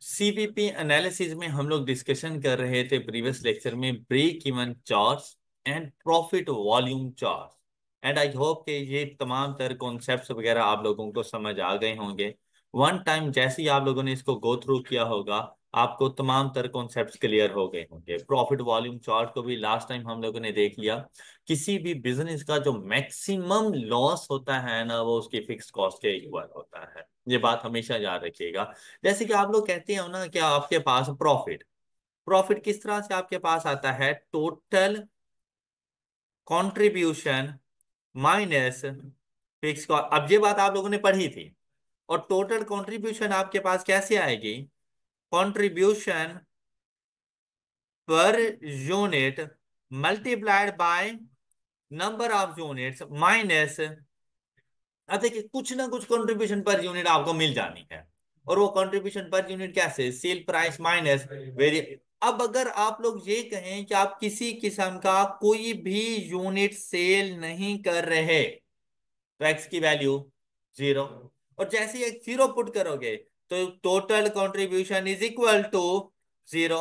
CVP analysis में हम लोग डिस्कशन कर रहे थे प्रीवियस लेक्चर में break even charts and profit volume charts. And I hope कि ये तमाम तर कॉन्सेप्ट्स वगैरह आप लोगों को समझ आ गए होंगे। वन टाइम जैसे ही आप लोगों ने इसको गो थ्रू किया होगा, आपको तमाम तर कॉन्सेप्ट्स क्लियर हो गए होंगे। प्रॉफिट वॉल्यूम चार्ट को भी लास्ट टाइम हम लोगों ने देख लिया। किसी भी बिजनेस का जो मैक्सिमम लॉस होता है ना, वो उसकी फिक्स कॉस्ट के इक्वल होता है। ये बात हमेशा याद रखिएगा। जैसे कि आप लोग कहते हो ना कि आपके पास प्रॉफिट प्रॉफिट किस तरह से आपके पास आता है, total contribution minus fix cost. अब ये बात आप लोगों ने पढ़ी थी। और टोटल कंट्रीब्यूशन आपके पास कैसे आएगी, contribution per unit multiplied by number of units minus. अब देखिए, कुछ ना कुछ कंट्रीब्यूशन पर यूनिट आपको मिल जानी है। और वो कंट्रीब्यूशन पर यूनिट कैसे, सेल प्राइस माइनस वेरी। अब अगर आप लोग ये कहें कि आप किसी किस्म का कोई भी यूनिट सेल नहीं कर रहे, तो एक्स की वैल्यू जीरो। और जैसे ही एक जीरो पुट करोगे तो total contribution is equal to zero.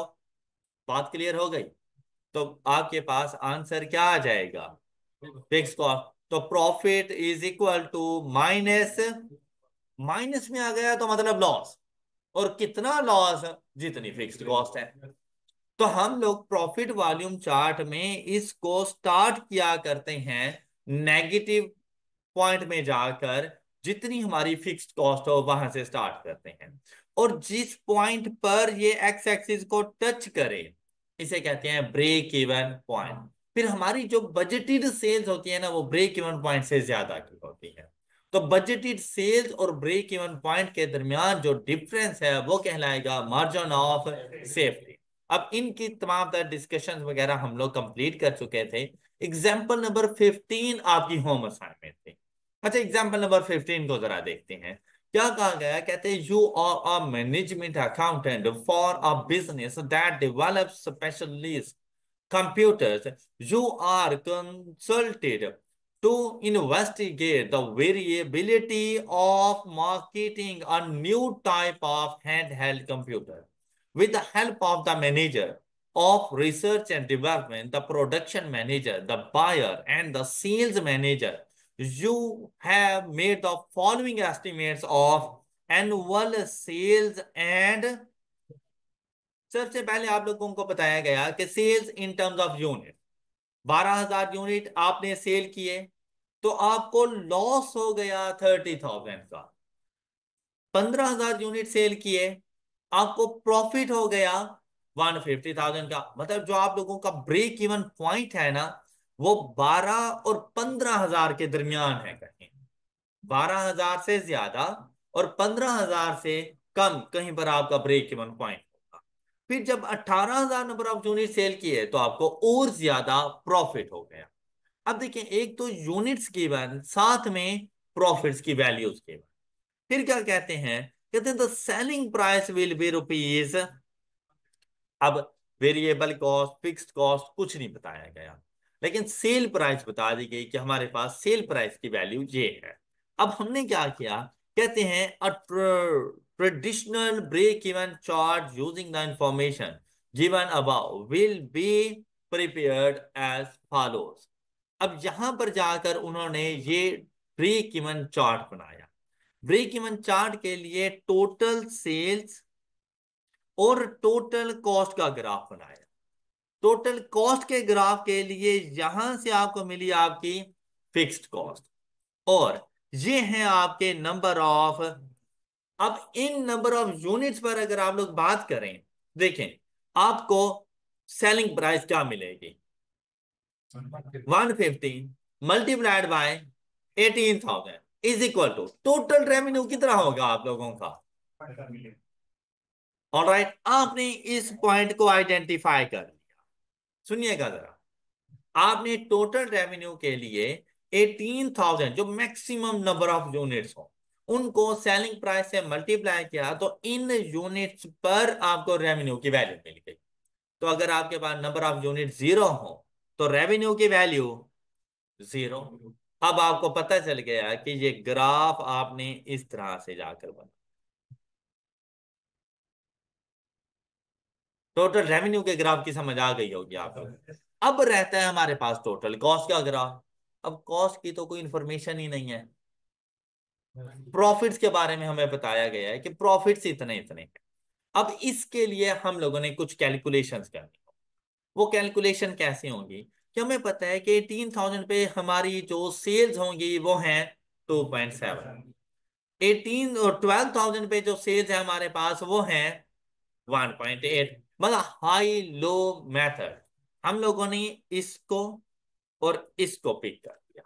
बात क्लियर हो गई? तो आपके पास आंसर क्या आ जाएगा, फिक्स कॉस्ट। तो profit is equal to minus, minus में आ गया तो मतलब लॉस। और कितना लॉस, जितनी फिक्स्ड कॉस्ट है। तो हम लोग प्रॉफिट वॉल्यूम चार्ट में इसको स्टार्ट किया करते हैं नेगेटिव पॉइंट में जाकर। जितनी हमारी फिक्स्ड कॉस्ट हो वहां से स्टार्ट करते हैं। और जिस पॉइंट पर ये एक्स एक्सिस को टच करे, इसे कहते हैं ब्रेक इवन पॉइंट। फिर हमारी जो बजटेड सेल्स होती है ना, वो ब्रेक इवन पॉइंट से ज्यादा की होती है। तो बजटेड सेल्स और ब्रेक इवन पॉइंट के दरमियान जो डिफरेंस है वो कहलाएगा मार्जिन ऑफ सेफ्टी। अब इनकी तमाम तरह डिस्कशन वगैरह हम लोग कंप्लीट कर चुके थे। एग्जाम्पल नंबर 15 आपकी होम असाइनमेंट थी। अच्छा, एग्जाम्पल नंबर 15 को जरा देखते हैं। क्या कहा गया, कहते हैं you are a management accountant for a business that develop specialist computers. You are consulted to investigate the variability of marketing a new type of handheld computer. With the help of the manager of research and development, the production manager, the buyer, and the sales manager, you have made the following estimates of annual sales and। सबसे पहले आप लोगों को बताया गया कि sales in terms of unit, 12,000 unit आपने sale किए, तो आपको लॉस हो गया 30,000 का। 15,000 यूनिट सेल किए, आपको प्रॉफिट हो गया 150,000 का। मतलब जो आप लोगों का ब्रेक इवन पॉइंट है ना, वो 12 और 15,000 के दरमियान है। कहीं 12,000 से ज्यादा और 15,000 से कम कहीं पर आपका ब्रेक इवन पॉइंट होगा। फिर जब 18,000 नंबर ऑफ यूनिट सेल किए तो आपको और ज्यादा प्रॉफिट हो गया। अब देखिए, एक तो यूनिट्स की बात, साथ में प्रॉफिट्स की वैल्यूज की बात। फिर क्या कहते हैं, कहते हैं the selling price will be rupees. अब वेरिएबल कॉस्ट फिक्स्ड कॉस्ट कुछ नहीं बताया गया, लेकिन सेल प्राइस बता दी गई कि हमारे पास सेल प्राइस की वैल्यू ये है। अब हमने क्या किया, कहते हैं a traditional break even chart using the information given above will be prepared as follows. अब यहां पर जाकर उन्होंने ये ब्रेक इवन चार्ट बनाया। ब्रेक इवन चार्ट के लिए टोटल सेल्स और टोटल कॉस्ट का ग्राफ बनाया। टोटल कॉस्ट के ग्राफ के लिए यहां से आपको मिली आपकी फिक्स्ड कॉस्ट, और ये है आपके नंबर ऑफ। अब इन नंबर ऑफ यूनिट्स पर अगर आप लोग बात करें, देखें आपको सेलिंग प्राइस क्या मिलेगी, 150 multiplied by 18,000 is equal to total revenue कितना होगा आप लोगों का। ऑलराइट, आपने इस पॉइंट को आइडेंटिफाई कर लिया। सुनिएगा जरा, आपने टोटल रेवेन्यू के लिए 18,000 जो मैक्सिमम नंबर ऑफ यूनिट्स हो, उनको सेलिंग प्राइस से मल्टीप्लाई किया तो इन यूनिट्स पर आपको रेवेन्यू की वैल्यू मिल गई। तो अगर आपके पास नंबर ऑफ यूनिट जीरो हो तो रेवेन्यू की वैल्यू जीरो। अब आपको पता चल गया कि ये ग्राफ आपने इस तरह से जाकर बना। टोटल रेवेन्यू के ग्राफ की समझ आ गई होगी आपको। अब रहता है हमारे पास टोटल कॉस्ट का ग्राफ। अब कॉस्ट की तो कोई इंफॉर्मेशन ही नहीं है। प्रॉफिट्स के बारे में हमें बताया गया है कि प्रॉफिट्स इतने इतने हैं। अब इसके लिए हम लोगों ने कुछ कैलकुलेशंस करनी। वो कैलकुलेशन कैसे होंगी कि हमें पता है कि 18,000 पे हमारी जो सेल्स होंगी वो हैं 2.7। 18 और 12,000 पे जो सेल्स है हमारे पास वो हैं 1.8। मतलब हाई लो मेथड। हम लोगों ने इसको और इसको पिक कर दिया।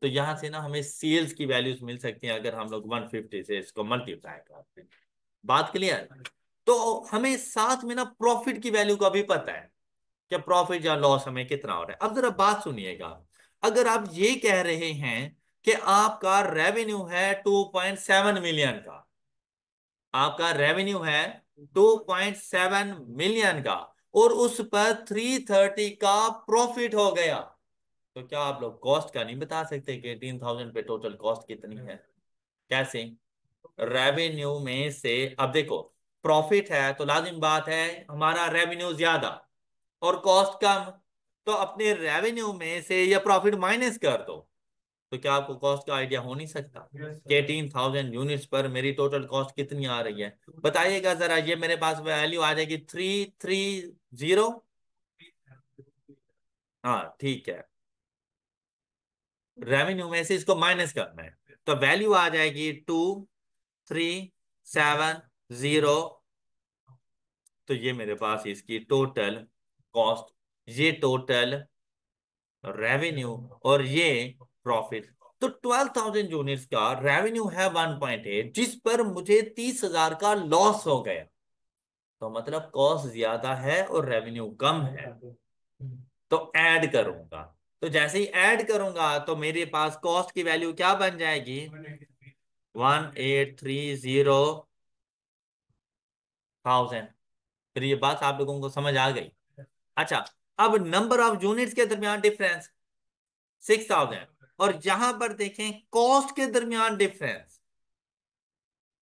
तो यहां से ना हमें सेल्स की वैल्यूज मिल सकती हैं अगर हम लोग 150 से इसको मल्टीप्लाई करते हैं। बात क्लियर। तो हमें साथ में ना प्रॉफिट की वैल्यू का भी पता है कि प्रॉफिट या लॉस हमें कितना हो रहा है। अब जरा बात सुनिएगा। अगर आप ये कह रहे हैं कि आपका रेवेन्यू है 2.7 मिलियन का, आपका रेवेन्यू है 2.7 मिलियन का, और उस पर 330 का प्रॉफिट हो गया, तो क्या आप लोग कॉस्ट का नहीं बता सकते कि 18,000 पे टोटल कॉस्ट कितनी है? कैसे? रेवेन्यू में से अब देखो, प्रॉफिट है तो लाजिम बात है हमारा रेवेन्यू ज्यादा और कॉस्ट कम। तो अपने रेवेन्यू में से ये प्रॉफिट माइनस कर दो, तो क्या आपको कॉस्ट का आइडिया हो नहीं सकता कि 18,000 यूनिट्स पर मेरी टोटल कॉस्ट कितनी आ रही है? बताइएगा जरा। ये मेरे पास वैल्यू आ जाएगी 330। हाँ ठीक है, रेवेन्यू में से इसको माइनस करना है, तो वैल्यू आ जाएगी 2,370। तो ये मेरे पास इसकी टोटल कॉस्ट, ये टोटल रेवेन्यू, और ये प्रॉफिट। तो 12,000 यूनिट्स का रेवेन्यू है 1.8, जिस पर मुझे 30,000 का लॉस हो गया। तो मतलब कॉस्ट ज्यादा है और रेवेन्यू कम है। तो ऐड करूंगा, तो जैसे ही ऐड करूंगा तो मेरे पास कॉस्ट की वैल्यू क्या बन जाएगी? 1830,000। फिर ये बात आप लोगों को समझ आ गई? अच्छा, अब नंबर ऑफ यूनिट्स के दरमियान डिफरेंस 6,000, और जहां पर देखें कॉस्ट के दरमियान डिफरेंस,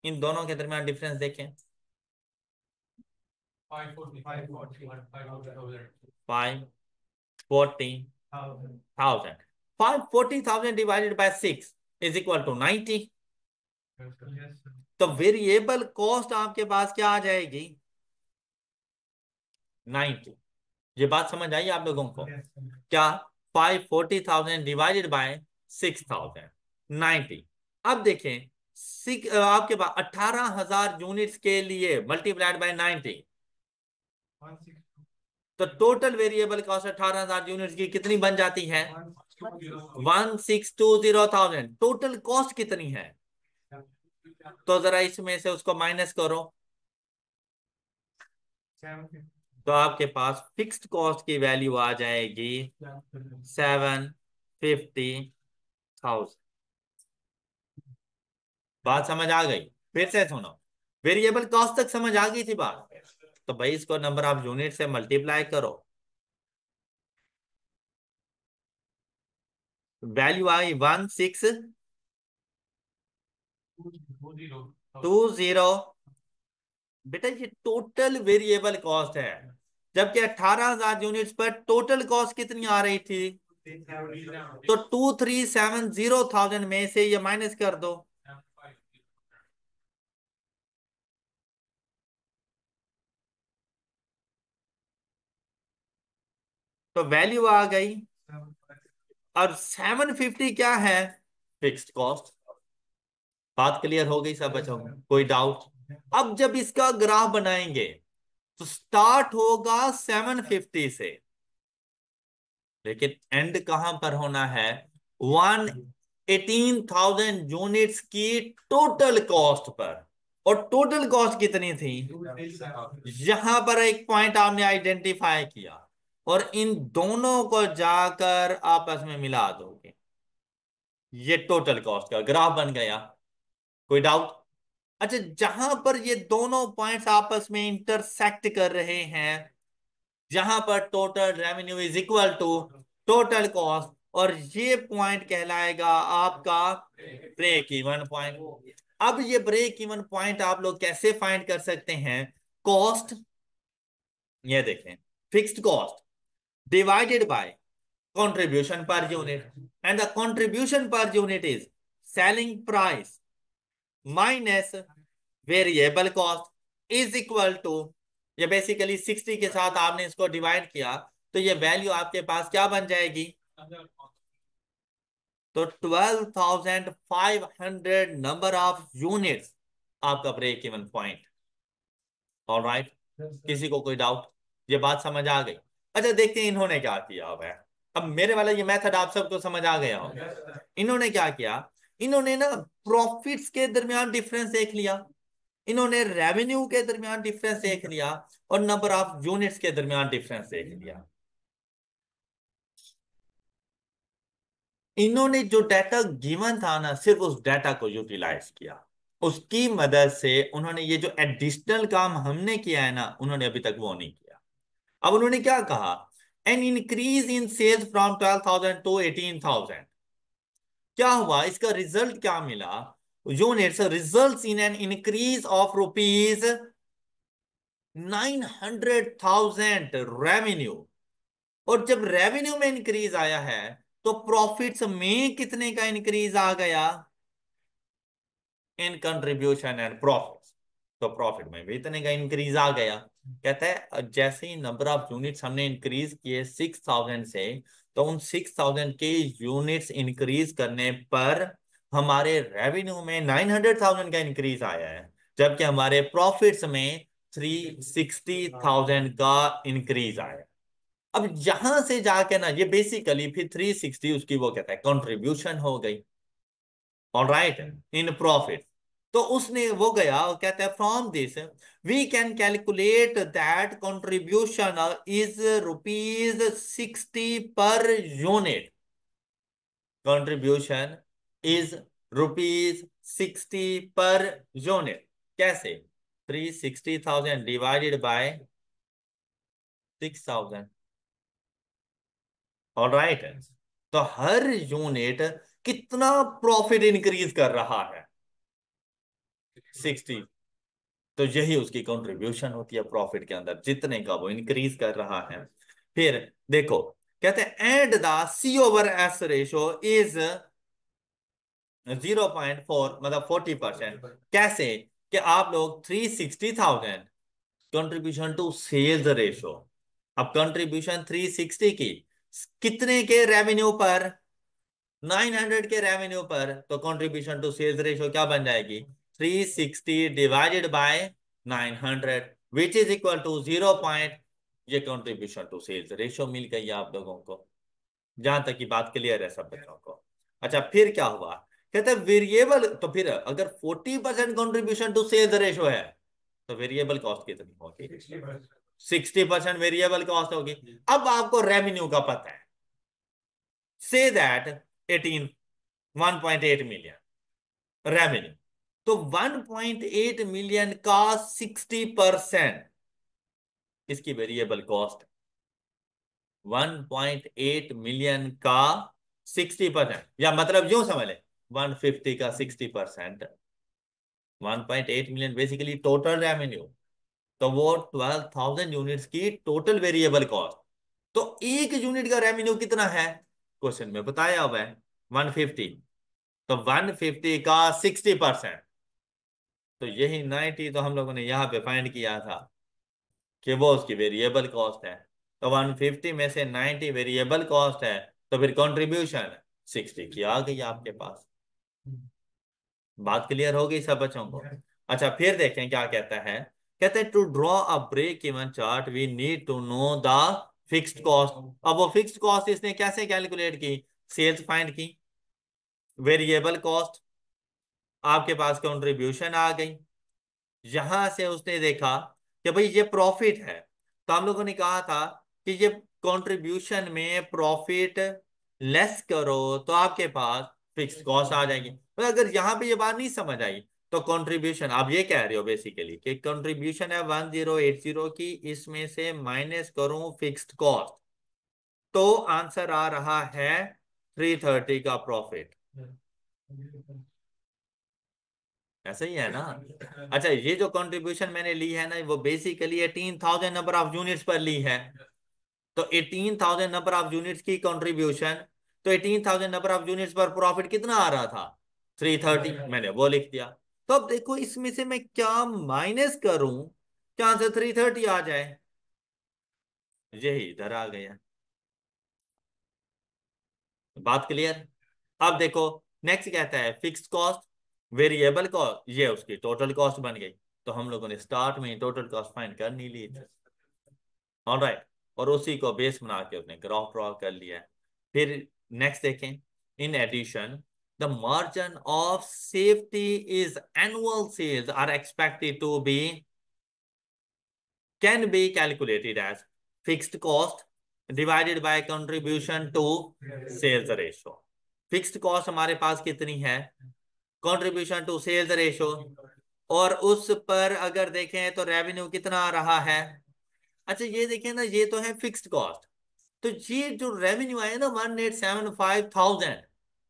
इन दोनों के दरमियान डिफरेंस देखें। 540,000। 540,000 divided by 6 is equal to 90। तो वेरिएबल कॉस्ट आपके पास क्या आ जाएगी? 90। ये बात समझ आई आप लोगों को? क्या? 540,000 डिवाइडेड बाय 6,000, 90। अब देखें, आपके पास 18,000 यूनिट्स के लिए मल्टीप्लाइड बाय 90, तो टोटल वेरिएबल कॉस्ट 18,000 यूनिट्स की कितनी बन जाती है? 1620,000। टोटल कॉस्ट कितनी है? तो जरा इसमें से उसको माइनस करो, तो आपके पास फिक्स्ड कॉस्ट की वैल्यू आ जाएगी 750,000। बात समझ आ गई? फिर से सुनो, वेरिएबल कॉस्ट तक समझ आ गई थी बात? तो भाई इसको नंबर ऑफ यूनिट से मल्टीप्लाई करो, वैल्यू आई 1620। बेटा ये टोटल वेरिएबल कॉस्ट है, जबकि 18,000 यूनिट्स पर टोटल कॉस्ट कितनी आ रही थी? तो 2,370,000 में से ये माइनस कर दो, तो वैल्यू आ गई। और 750 क्या है? Fixed cost. बात क्लियर हो गई सब बच्चों को? कोई डाउट? अब जब इसका ग्राफ बनाएंगे तो स्टार्ट होगा 750 से, लेकिन एंड कहां पर होना है? 118,000 यूनिट्स की टोटल कॉस्ट पर। और टोटल कॉस्ट कितनी थी? यहां पर एक पॉइंट आपने आइडेंटिफाई किया, और इन दोनों को जाकर आपस में मिला दोगे, ये टोटल कॉस्ट का ग्राफ बन गया। कोई डाउट? अच्छा, जहां पर ये दोनों पॉइंट्स आपस में इंटरसेक्ट कर रहे हैं, जहां पर total revenue is equal to total cost, और ये पॉइंट कहलाएगा आपका ब्रेक इवन पॉइंट। अब ये ब्रेक इवन पॉइंट आप लोग कैसे फाइंड कर सकते हैं? कॉस्ट ये देखें, fixed cost divided bye contribution per unit, and the contribution per unit is selling price minus variable cost is equal to, ये बेसिकली 60 के साथ आपने इसको डिवाइड किया तो ये वैल्यू आपके पास क्या बन जाएगी, तो 12,500 नंबर ऑफ यूनिट्स आपका ब्रेक इवन पॉइंट। ऑलराइट, किसी को कोई डाउट, ये बात समझ आ गई? अच्छा देखते हैं इन्होंने क्या किया हुआ है। अब मेरे वाला ये मेथड आप सबको समझ आ गया होगा। इन्होंने क्या किया, इन्होंने ना प्रॉफिट्स के दरमियान डिफरेंस देख लिया, इन्होंने रेवेन्यू के दरमियान डिफरेंस देख लिया, और नंबर ऑफ यूनिट्स के दरमियान डिफरेंस देख लिया। इन्होंने जो डाटा गिवन था ना, सिर्फ उस डाटा को यूटिलाइज किया, उसकी मदद से उन्होंने ये जो एडिशनल काम हमने किया है ना, उन्होंने अभी तक वो नहीं किया। अब उन्होंने क्या कहा, an increase in sales from 12,000 to 18,000। क्या हुआ, इसका रिजल्ट क्या मिला, units results in an increase of rupees 900,000 revenue. और जब रेवेन्यू में इंक्रीज आया है तो प्रॉफिट्स में कितने का इंक्रीज आ गया, इन कंट्रीब्यूशन एंड प्रॉफिट्स, तो प्रॉफिट में भी इतने का इंक्रीज आ गया। कहता है जैसे ही नंबर ऑफ यूनिट्स हमने इंक्रीज किए 6,000 से, तो उन 6,000 के यूनिट्स इंक्रीज करने पर हमारे रेवेन्यू में 900,000 का इंक्रीज आया है, जबकि हमारे प्रॉफिट्स में 360,000 का इंक्रीज आया। अब यहां से जाके ना ये बेसिकली फिर 360 उसकी वो कहता है कंट्रीब्यूशन हो गई। Alright, in profit. तो उसने वो गया और कहता है from this we can calculate that contribution is ₹60 per unit. Contribution is ₹60 per unit. कैसे, 360,000 डिवाइडेड बाय 6,000। ऑलराइट, तो हर यूनिट कितना प्रॉफिट इंक्रीज कर रहा है, 60। तो यही उसकी कंट्रीब्यूशन होती है प्रॉफिट के अंदर, जितने का वो इंक्रीज कर रहा है। फिर देखो, कहते हैं and the C/S ratio is 0.4, मतलब 40%। कैसे, कि आप लोग 360,000 कंट्रीब्यूशन टू सेल्स रेशो, अब कंट्रीब्यूशन 360 की कितने के रेवेन्यू पर, 900 के रेवेन्यू पर, तो कंट्रीब्यूशन टू सेल्स रेशो क्या बन जाएगी, 360 divided by 900 which is equal to 0 point, ये कंट्रीब्यूशन टू सेल्स रेशो मिल गई आप लोगों को। जहां तक की बात क्लियर है सब बच्चों को? अच्छा फिर क्या हुआ, कहते हैं वेरिएबल, तो फिर अगर 40% कंट्रीब्यूशन टू सेल्स रेशो है तो वेरिएबल कॉस्ट कितनी होगी, 60% वेरिएबल कॉस्ट होगी। अब आपको रेवेन्यू का पता है, से दैट 1.8 मिलियन रेवेन्यू, तो 1.8 मिलियन का 60% इसकी वेरिएबल कॉस्ट, 1.8 मिलियन का 60%, या मतलब यूं समझ ले 150 का 60%, 1.8 मिलियन बेसिकली टोटल रेवेन्यू, तो वो 12,000 यूनिट्स की टोटल वेरिएबल कॉस्ट। तो एक यूनिट का रेवेन्यू कितना है, क्वेश्चन में बताया हुआ है 150, तो 150 का 60%, तो यही 90 तो हम लोगों ने यहाँ पे फाइंड किया था कि वो उसकी वेरिएबल कॉस्ट है। तो 150 में से 90 वेरिएबल कॉस्ट है, तो फिर कंट्रीब्यूशन 60 की आ गई आपके पास। बात क्लियर हो गई सब बच्चों को? अच्छा फिर देखें क्या कहता है, कहते हैं to draw a break even chart we need to know the fixed cost. अब वो फिक्स्ड कॉस्ट इसने कैसे कैलकुलेट की, सेल्स फाइंड की, वेरिएबल कॉस्ट, आपके पास कंट्रीब्यूशन आ गई, यहां से उसने देखा कि भाई ये प्रॉफिट है, तो हम लोगों ने कहा था कि ये कंट्रीब्यूशन में प्रॉफिट लेस करो तो आपके पास फिक्स्ड कॉस्ट आ जाएगी। तो अगर यहाँ पे ये बात नहीं समझ आई, तो कंट्रीब्यूशन आप ये कह रहे हो बेसिकली कि कंट्रीब्यूशन है 1080 की, इसमें से माइनस करूं फिक्स्ड कॉस्ट, तो आंसर आ रहा है 330 का प्रॉफिट। ऐसा ही है ना। अच्छा, ये जो कंट्रीब्यूशन मैंने ली है ना, वो बेसिकली 18,000 नंबर ऑफ यूनिट्स पर ली है। तो 18,000 नंबर ऑफ यूनिट्स की कंट्रीब्यूशन, तो 18,000 नंबर ऑफ यूनिट्स पर प्रॉफिट कितना आ रहा था? 330, मैंने वो लिख दिया। तो अब देखो इसमें से मैं क्या माइनस करूं, क्या से 330 आ जाए। यही इधर आ गया। बात क्लियर? अब देखो, नेक्स्ट कहता है फिक्स्ड कॉस्ट, वेरिएबल कॉस्ट, ये उसकी टोटल कॉस्ट बन गई। तो हम लोगों ने स्टार्ट में टोटल कॉस्ट फाइंड कर नहीं ली थी। ऑलराइट, और उसी को बेस बना के उसने ग्राफ ड्रॉ कर लिया है। फिर नेक्स्ट देखें, in addition the margin of safety is annual sales are expected to be, can be calculated as fixed cost divided by contribution to sales ratio। Fixed cost हमारे पास कितनी है? कंट्रीब्यूशन टू सेल्स रेशो, और उस पर अगर देखें तो revenue कितना आ रहा है। अच्छा ये देखें ना, ये तो है फिक्स्ड कॉस्ट। तो ये जो रेवेन्यू आया ना 1,875,000,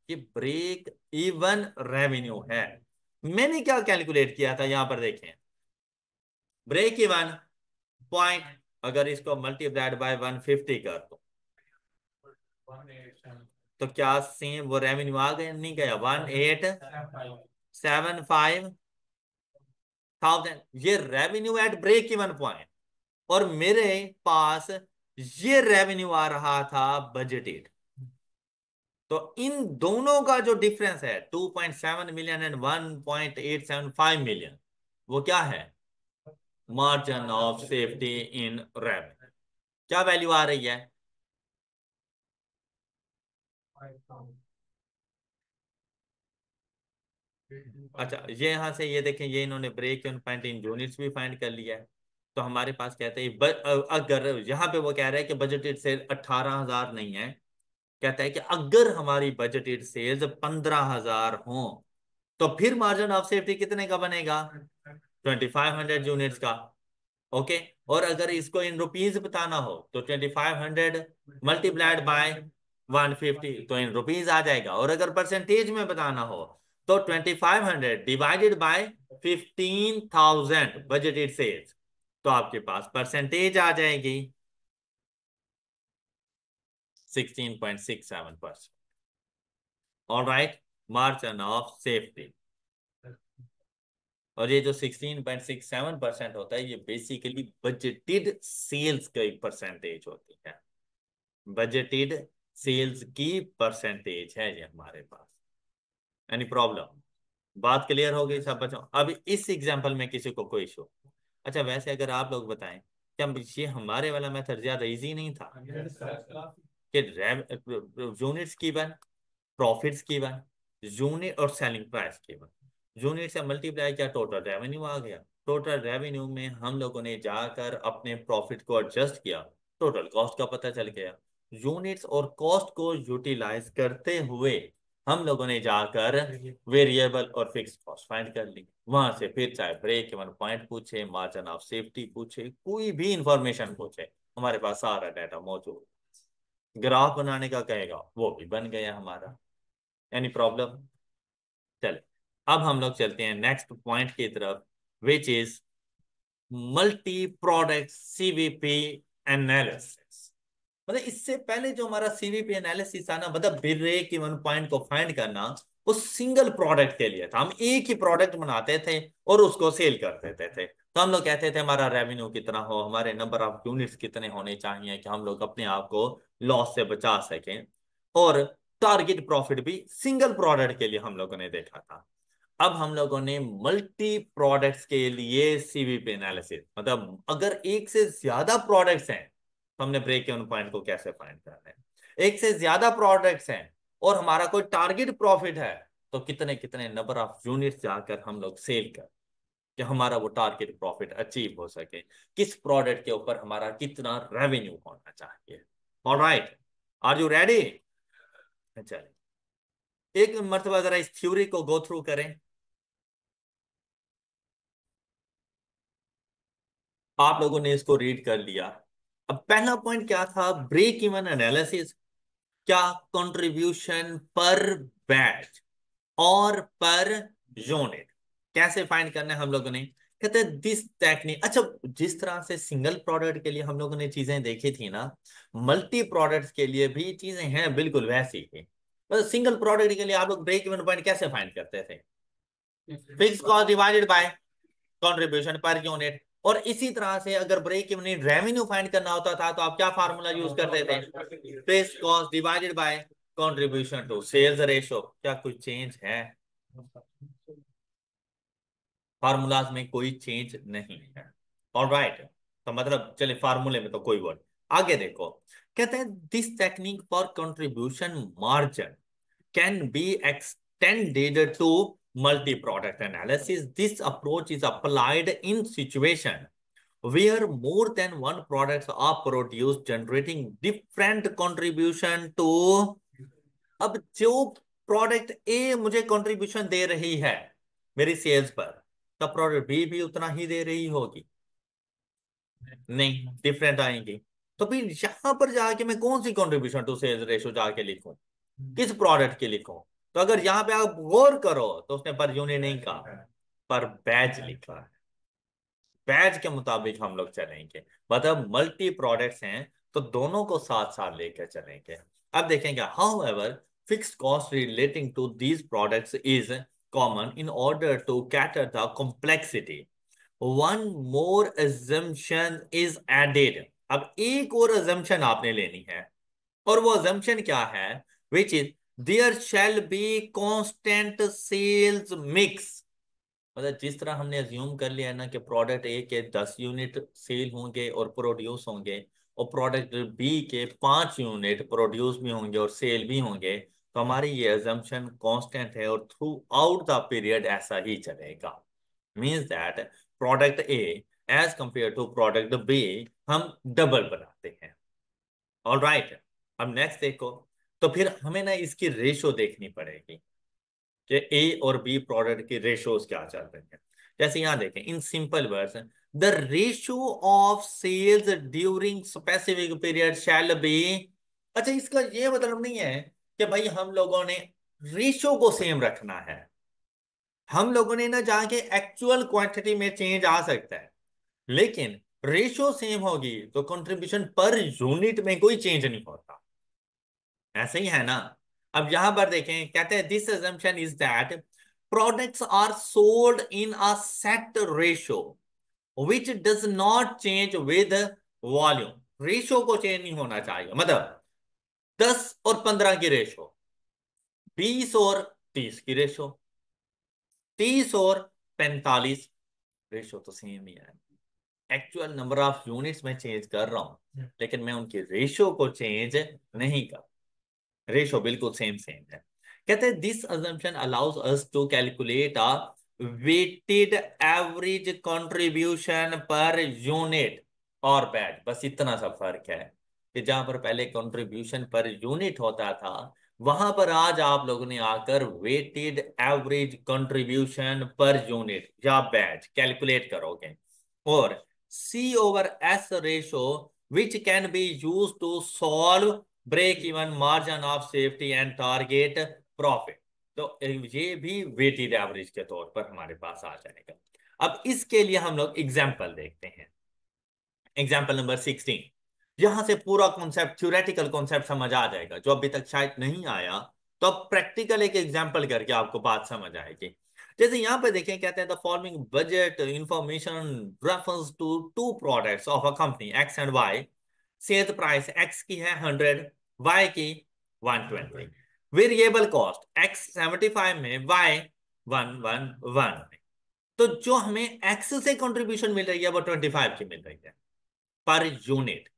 ये ब्रेक इवन रेवेन्यू है। मैंने क्या कैलकुलेट किया था, यहां पर देखें, ब्रेक इवन पॉइंट, अगर इसको मल्टीप्लाइड बाय 150 कर दो, तो क्या सेम वो रेवेन्यू आ गया? नहीं गया। 1,875,000, ये revenue at break even point. और मेरे पास ये रेवेन्यू आ रहा था बजटेड। तो इन दोनों का जो डिफरेंस है 2.7 मिलियन एंड 1.875 मिलियन, वो क्या है? Margin of safety in revenue. क्या वैल्यू आ रही है? अच्छा, ये यहां से ये देखें, ये इन्होंने break even point in units भी फाइंड कर लिया है। तो हमारे पास कहते हैं अगर यहाँ पे वो कह रहा है कि बजटेड सेल 18,000 नहीं है, कहता है कि अगर हमारी बजटेड सेल्स 15,000 हो, तो फिर मार्जिन ऑफ सेफ्टी कितने का बनेगा? 2,500 यूनिट्स का। ओके, और अगर इसको इन रुपीज बताना हो तो 2,500 मल्टीप्लाइड बाय 150, तो इन रुपीज आ जाएगा। और अगर परसेंटेज में बताना हो तो 2,500 डिवाइडेड बाय 15,000 बजटेड सेल्स, तो आपके पास परसेंटेज आ जाएगी 16.67%। All right, margin of safety. और ये जो 16.67% होता है, ये बेसिकली बजटेड सेल्स का एक परसेंटेज होती है। बजटेड सेल्स की परसेंटेज है ये हमारे पास। Any problem? बात क्लियर हो गई सब बच्चों? अब इस एग्जांपल में किसी को कोई इशू? अच्छा, वैसे अगर आप लोग बताएं, क्या ये हमारे वाला मेथड ज्यादा इजी नहीं था? कि यूनिट्स की वन, प्रॉफिट्स की वन, यूनिट और सेलिंग प्राइस की वन, यूनिट से मल्टीप्लाई किया, टोटल रेवेन्यू आ गया। टोटल रेवेन्यू में हम लोगों ने जाकर अपने प्रॉफिट को एडजस्ट किया, टोटल कॉस्ट का पता चल गया। यूनिट्स और कॉस्ट को यूटिलाइज करते हुए हम लोगों ने जाकर वेरिएबल और फिक्स कॉस्ट फाइंड कर ली। वहां से फिर चाहे ब्रेक इवन पॉइंट पूछे, मार्जिन ऑफ सेफ्टी पूछे, कोई भी इंफॉर्मेशन पूछे, हमारे पास सारा डाटा मौजूद। ग्राफ बनाने का कहेगा, वो भी बन गया हमारा। Any problem? चले, अब हम लोग चलते हैं नेक्स्ट पॉइंट की तरफ, which is multi product CVP analysis. मतलब इससे पहले जो हमारा सीवीपी एनालिसिस था ना, मतलब ब्रेक इवन पॉइंट को फाइंड करना, वो सिंगल प्रोडक्ट के लिए था। हम एक ही प्रोडक्ट बनाते थे और उसको सेल कर देते थे। तो हम लोग कहते थे हमारा रेवेन्यू कितना हो, हमारे नंबर ऑफ यूनिट्स कितने होने चाहिए कि हम लोग अपने आप को लॉस से बचा सकें। और टारगेट प्रॉफिट भी सिंगल प्रोडक्ट के लिए हम लोगों ने देखा था। अब हम लोगों ने मल्टी प्रोडक्ट्स के लिए सीवीपी एनालिसिस, मतलब अगर एक से ज्यादा प्रोडक्ट्स हैं तो हमने ब्रेक इवन पॉइंट को कैसे फाइंड करना है। एक से ज्यादा प्रोडक्ट्स हैं और हमारा कोई टारगेट प्रॉफिट है, तो कितने कितने नंबर ऑफ यूनिट्स जाकर हम लोग सेल कर, कि हमारा वो टारगेट प्रॉफिट अचीव हो सके। किस प्रोडक्ट के ऊपर हमारा कितना रेवेन्यू होना चाहिए। Alright, are you ready? चलिए, एक मर्तबा जरा इस थ्योरी को गो थ्रू करें। आप लोगों ने इसको रीड कर लिया। अब पहला पॉइंट क्या था? Break even analysis. क्या? कंट्रीब्यूशन पर बैच और पर यूनिट। कैसे फाइंड करना है हम लोगों ने, कहते हैं दिस टेक्निक। अच्छा, जिस तरह से सिंगल प्रोडक्ट के लिए हम लोगों ने चीजें देखी थी ना, मल्टी प्रोडक्ट्स के लिए भी चीजें हैं बिल्कुल वैसी ही। बस सिंगल प्रोडक्ट के लिए आप लोग ब्रेक इवन पॉइंट कैसे फाइंड करते थे? Fix cost divided by contribution per unit. और इसी तरह से अगर ब्रेक इवन रेवेन्यू फाइंड करना होता था तो आप क्या फार्मूला यूज करते थे? Fix cost divided by contribution to sales ratio. क्या कुछ चेंज है? फार्मूलाज में कोई चेंज नहीं है। ऑलराइट, तो मतलब चलिए फार्मूले में तो कोई वर्ड। आगे देखो, कहते हैं this technique for contribution margin can be extended to multi-product analysis. This approach is applied in situation where more than one products are produced, generating different contribution to। अब जो प्रोडक्ट ए मुझे कंट्रीब्यूशन दे रही है मेरी सेल्स पर, तब product B भी उतना ही दे रही होगी? नहीं, डिफरेंट आएंगी। तो फिर यहां पर जाके मैं कौन सी कंट्रीब्यूशन टू सेल्स रेशो जाके लिखूं, किस प्रोडक्ट की लिखूं? तो अगर यहां पे आप गौर करो तो उसने पर यूनिट नहीं कहा, पर बैच लिखा है। बैच के मुताबिक हम लोग चलेंगे, मतलब मल्टी प्रोडक्ट्स हैं तो दोनों को साथ साथ लेकर चलेंगे। अब देखेंगे however fixed cost relating to these products is common in order to cater the complexity, one more assumption is added. अब एक और assumption आपने लेनी है, और वो assumption क्या है? Which is there shall be constant sales mix. मतलब जिस तरह हमने अज्यूम कर लिया है ना कि प्रोडक्ट ए के 10 यूनिट सेल होंगे और प्रोड्यूस होंगे, और प्रोडक्ट बी के 5 यूनिट प्रोड्यूस भी होंगे और सेल भी होंगे, तो हमारी ये अजम्पशन कांस्टेंट है और थ्रू आउट द पीरियड ऐसा ही चलेगा। Means that product A as compare to product B हम डबल बनाते हैं। ऑल राइट, अब नेक्स्ट देखो, तो फिर हमें ना इसकी रेशो देखनी पड़ेगी कि ए और बी प्रोडक्ट की रेशोज क्या चल रही है। जैसे यहां देखें, in simple words, the ratio of sales during specific period shall be. अच्छा, इसका ये मतलब नहीं है कि भाई हम लोगों ने रेशियो को सेम रखना है। हम लोगों ने ना जाके एक्चुअल क्वांटिटी में चेंज आ सकता है, लेकिन रेशियो सेम होगी तो कंट्रीब्यूशन पर यूनिट में कोई चेंज नहीं होता। ऐसे ही है ना। अब यहां पर देखें, कहते हैं this assumption is that products are sold in a set ratio which does not change with volume. Ratio को चेंज नहीं होना चाहिए, मतलब 10 और 15 की रेशो, 20 और 30 की रेशो, 30 और 45, रेशो तो सेम ही है। एक्चुअल नंबर ऑफ यूनिट्स में चेंज कर रहा हूं, लेकिन मैं उनकी रेशो को चेंज नहीं कर, रेशो बिल्कुल सेम सेम है। कहते हैं this assumption allows us to calculate a weighted average contribution per unit और बैच। बस इतना सा फर्क है कि जहां पर पहले कंट्रीब्यूशन पर यूनिट होता था, वहां पर आज आप लोगों ने आकर weighted average contribution per unit या बैच कैलकुलेट करोगे, और C over S ratio which can be use to solve break even margin of safety and target profit. तो ये भी वेटेड एवरेज के तौर पर हमारे पास आ जाएगा। अब इसके लिए हम लोग एग्जाम्पल देखते हैं। एग्जाम्पल नंबर 16, यहां से पूरा कॉन्सेप्ट, थ्योरेटिकल कॉन्सेप्ट समझ आ जाएगा जो अभी तक शायद नहीं आया। तो अब प्रैक्टिकल एक एग्जाम्पल करके आपको बात समझ आएगी। जैसे यहां पे देखें, कहते हैं the following budget information refers to two products of a company X and Y. Sale price X की है 100, वाई की 120। वेरिएबल कॉस्ट एक्स 75 में, वाई 111 में। तो जो हमें एक्स से कंट्रीब्यूशन मिल रही है वो 25 की मिल रही है पर यूनिट,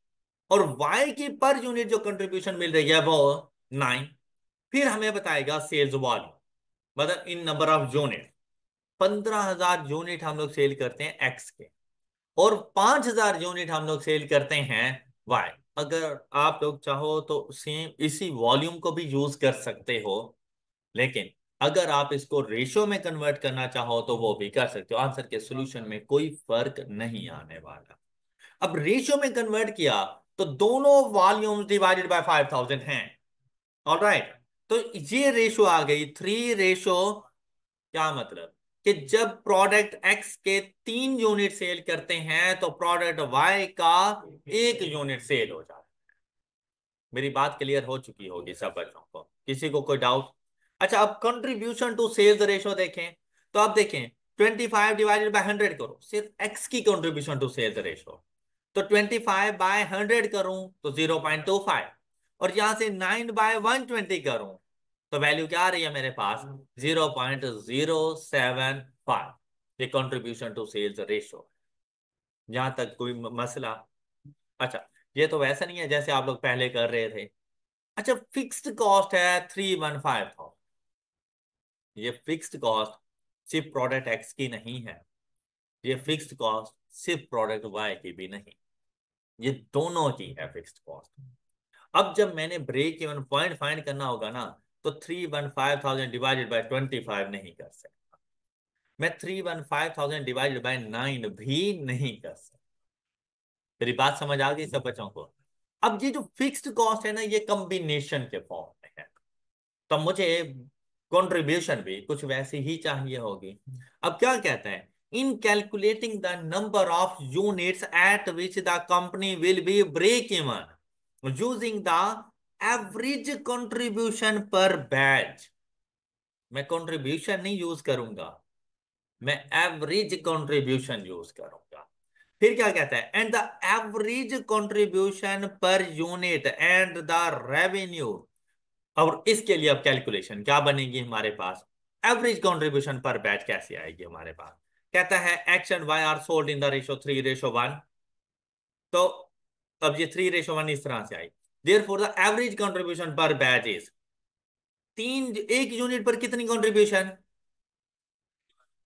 और वाई की पर यूनिट जो कंट्रीब्यूशन मिल रही है वो 9। फिर हमें बताएगा सेल्स वॉल्यूम, मतलब इन नंबर ऑफ यूनिट। 15,000 यूनिट हम लोग सेल करते हैं एक्स के, और 5,000 यूनिट हम लोग सेल करते हैं वाई। अगर आप लोग चाहो तो सेम इसी वॉल्यूम को भी यूज कर सकते हो, लेकिन अगर आप इसको रेशियो में कन्वर्ट करना चाहो तो वो भी कर सकते हो। आंसर के सॉल्यूशन में कोई फर्क नहीं आने वाला। अब रेशियो में कन्वर्ट किया तो दोनों वॉल्यूम डिवाइडेड बाय 5,000 हैं। ऑलराइट, तो ये रेशियो आ गई 3 रेशियो, क्या मतलब कि जब प्रोडक्ट एक्स के 3 यूनिट सेल करते हैं तो प्रोडक्ट वाई का 1 यूनिट सेल हो जाता है। मेरी बात क्लियर हो चुकी होगी सब बच्चों को, किसी को कोई डाउट? अच्छा, अब कंट्रीब्यूशन टू सेल्स रेशो देखें तो अब देखें 25 डिवाइडेड बाय 100 करो, सिर्फ एक्स की कंट्रीब्यूशन टू सेल्स रेशो। तो 25/100 करूं तो 0.25, और यहां से 9/120 करूं तो वैल्यू क्या आ रही है मेरे पास? 0.075। ये कंट्रीब्यूशन टू सेल्स रेशो। यहां तक कोई मसला? अच्छा, ये तो वैसा नहीं है जैसे आप लोग पहले कर रहे थे। अच्छा, फिक्स्ड कॉस्ट है 315,000। ये फिक्स्ड कॉस्ट सिर्फ प्रोडक्ट एक्स की नहीं है, ये फिक्स्ड कॉस्ट सिर्फ प्रोडक्ट वाई की भी नहीं, ये दोनों की है फिक्स्ड कॉस्ट। अब जब मैंने ब्रेक इवन पॉइंट फाइंड करना होगा ना, तो 315,000 डिवाइडेड बाय 25 नहीं कर सकता, मैं 315,000 डिवाइडेड बाय 9 भी नहीं कर सकता। मेरी बात समझ आ गई सब बच्चों को? अब ये जो फिक्स्ड कॉस्ट है ना, ये कॉम्बिनेशन के फॉर्म में है, तो मुझे कंट्रीब्यूशन भी कुछ वैसी ही चाहिए होगी। अब क्या कहते हैं, in calculating the number of units at which the company will be break even using the average contribution per batch. मैं कंट्रीब्यूशन नहीं यूज करूंगा, मैं एवरेज कंट्रीब्यूशन यूज करूंगा। फिर क्या कहता है, and the average contribution per unit and the revenue. और इसके लिए अब कैलकुलेशन क्या बनेगी हमारे पास? एवरेज कंट्रीब्यूशन पर बैच कैसे आएगी हमारे पास? कहता है X and Y are sold in the ratio 3:1। तो अब ये 3:1 इस तरह से आई। Therefore the average contribution per batch is 1 unit पर कितनी कंट्रीब्यूशन?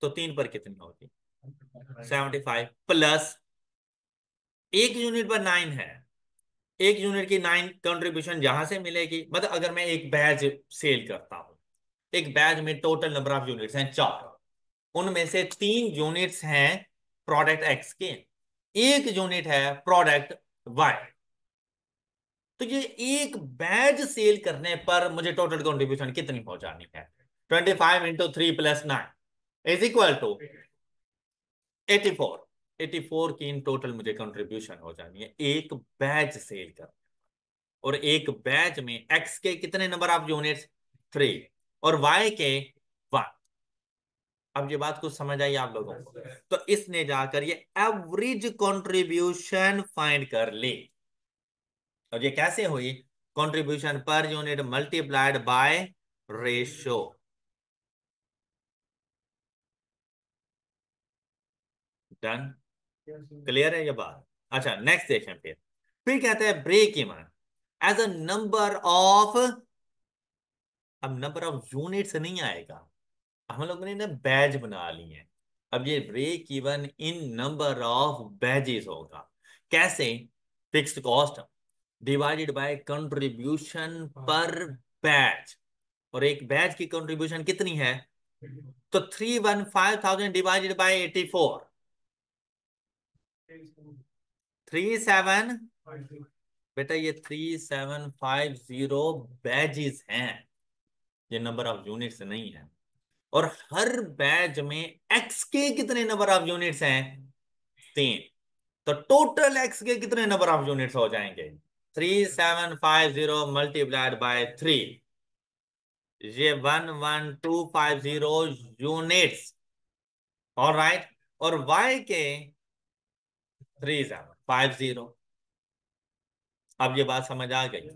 तो 3 पर कितनी होगी? 75 प्लस 1 यूनिट पर 9 है, 1 यूनिट की 9 कंट्रीब्यूशन यहां से मिलेगी। मतलब अगर मैं एक बैच सेल करता हूं, एक बैच में टोटल नंबर ऑफ यूनिट्स हैं 4, उनमें से 3 यूनिट्स हैं प्रोडक्ट एक्स के, 1 यूनिट है प्रोडक्ट वाई। तो ये एक बैच सेल करने पर मुझे टोटल कंट्रीब्यूशन कितनी हो जानी है? 25 × 3 + 9 इज इक्वल टू 84। 84 की इन टोटल मुझे कंट्रीब्यूशन हो जानी है एक बैच सेल कर। और एक बैच में एक्स के कितने नंबर ऑफ यूनिट्स? 3, और वाई के 1। अब ये बात कुछ समझ आई आप लोगों को? तो इसने जाकर ये एवरेज कंट्रीब्यूशन फाइंड कर ली। और ये कैसे हुई? Contribution per unit multiplied by ratio. Done? Clear है ये बात? अच्छा, नेक्स्ट देखें फिर कहते हैं break even as a number of. अब नंबर ऑफ यूनिट्स नहीं आएगा, हम लोगों ने ना बैच बना ली है। अब ये break even in number of batches होगा। कैसे? Fixed cost divided by contribution per batch, और एक बैच की कंट्रीब्यूशन कितनी है? तो 315,000 डिवाइडेड बाय 84, 37। बेटा ये 3750 बैजेस हैं, ये नंबर ऑफ यूनिट्स नहीं है। और हर बैच में एक्स के कितने नंबर ऑफ यूनिट्स हैं? 3। तो टोटल एक्स के कितने नंबर ऑफ यूनिट्स हो जाएंगे? 3750 मल्टीप्लाइड बाय 3, ये 11250 यूनिट्स। ऑलराइट, और वाई के 3750। अब ये बात समझ आ गई?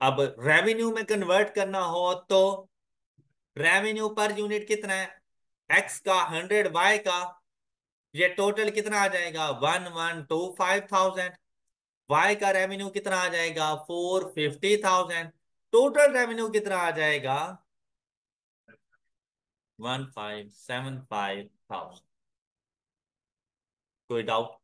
अब रेवेन्यू में कन्वर्ट करना हो तो रेवेन्यू पर यूनिट कितना है? एक्स का 100, वाई का, ये टोटल कितना आ जाएगा? 1125000। वाई का रेवेन्यू कितना आ जाएगा? 450,000। टोटल रेवेन्यू कितना आ जाएगा? 1575,000। कोई डाउट?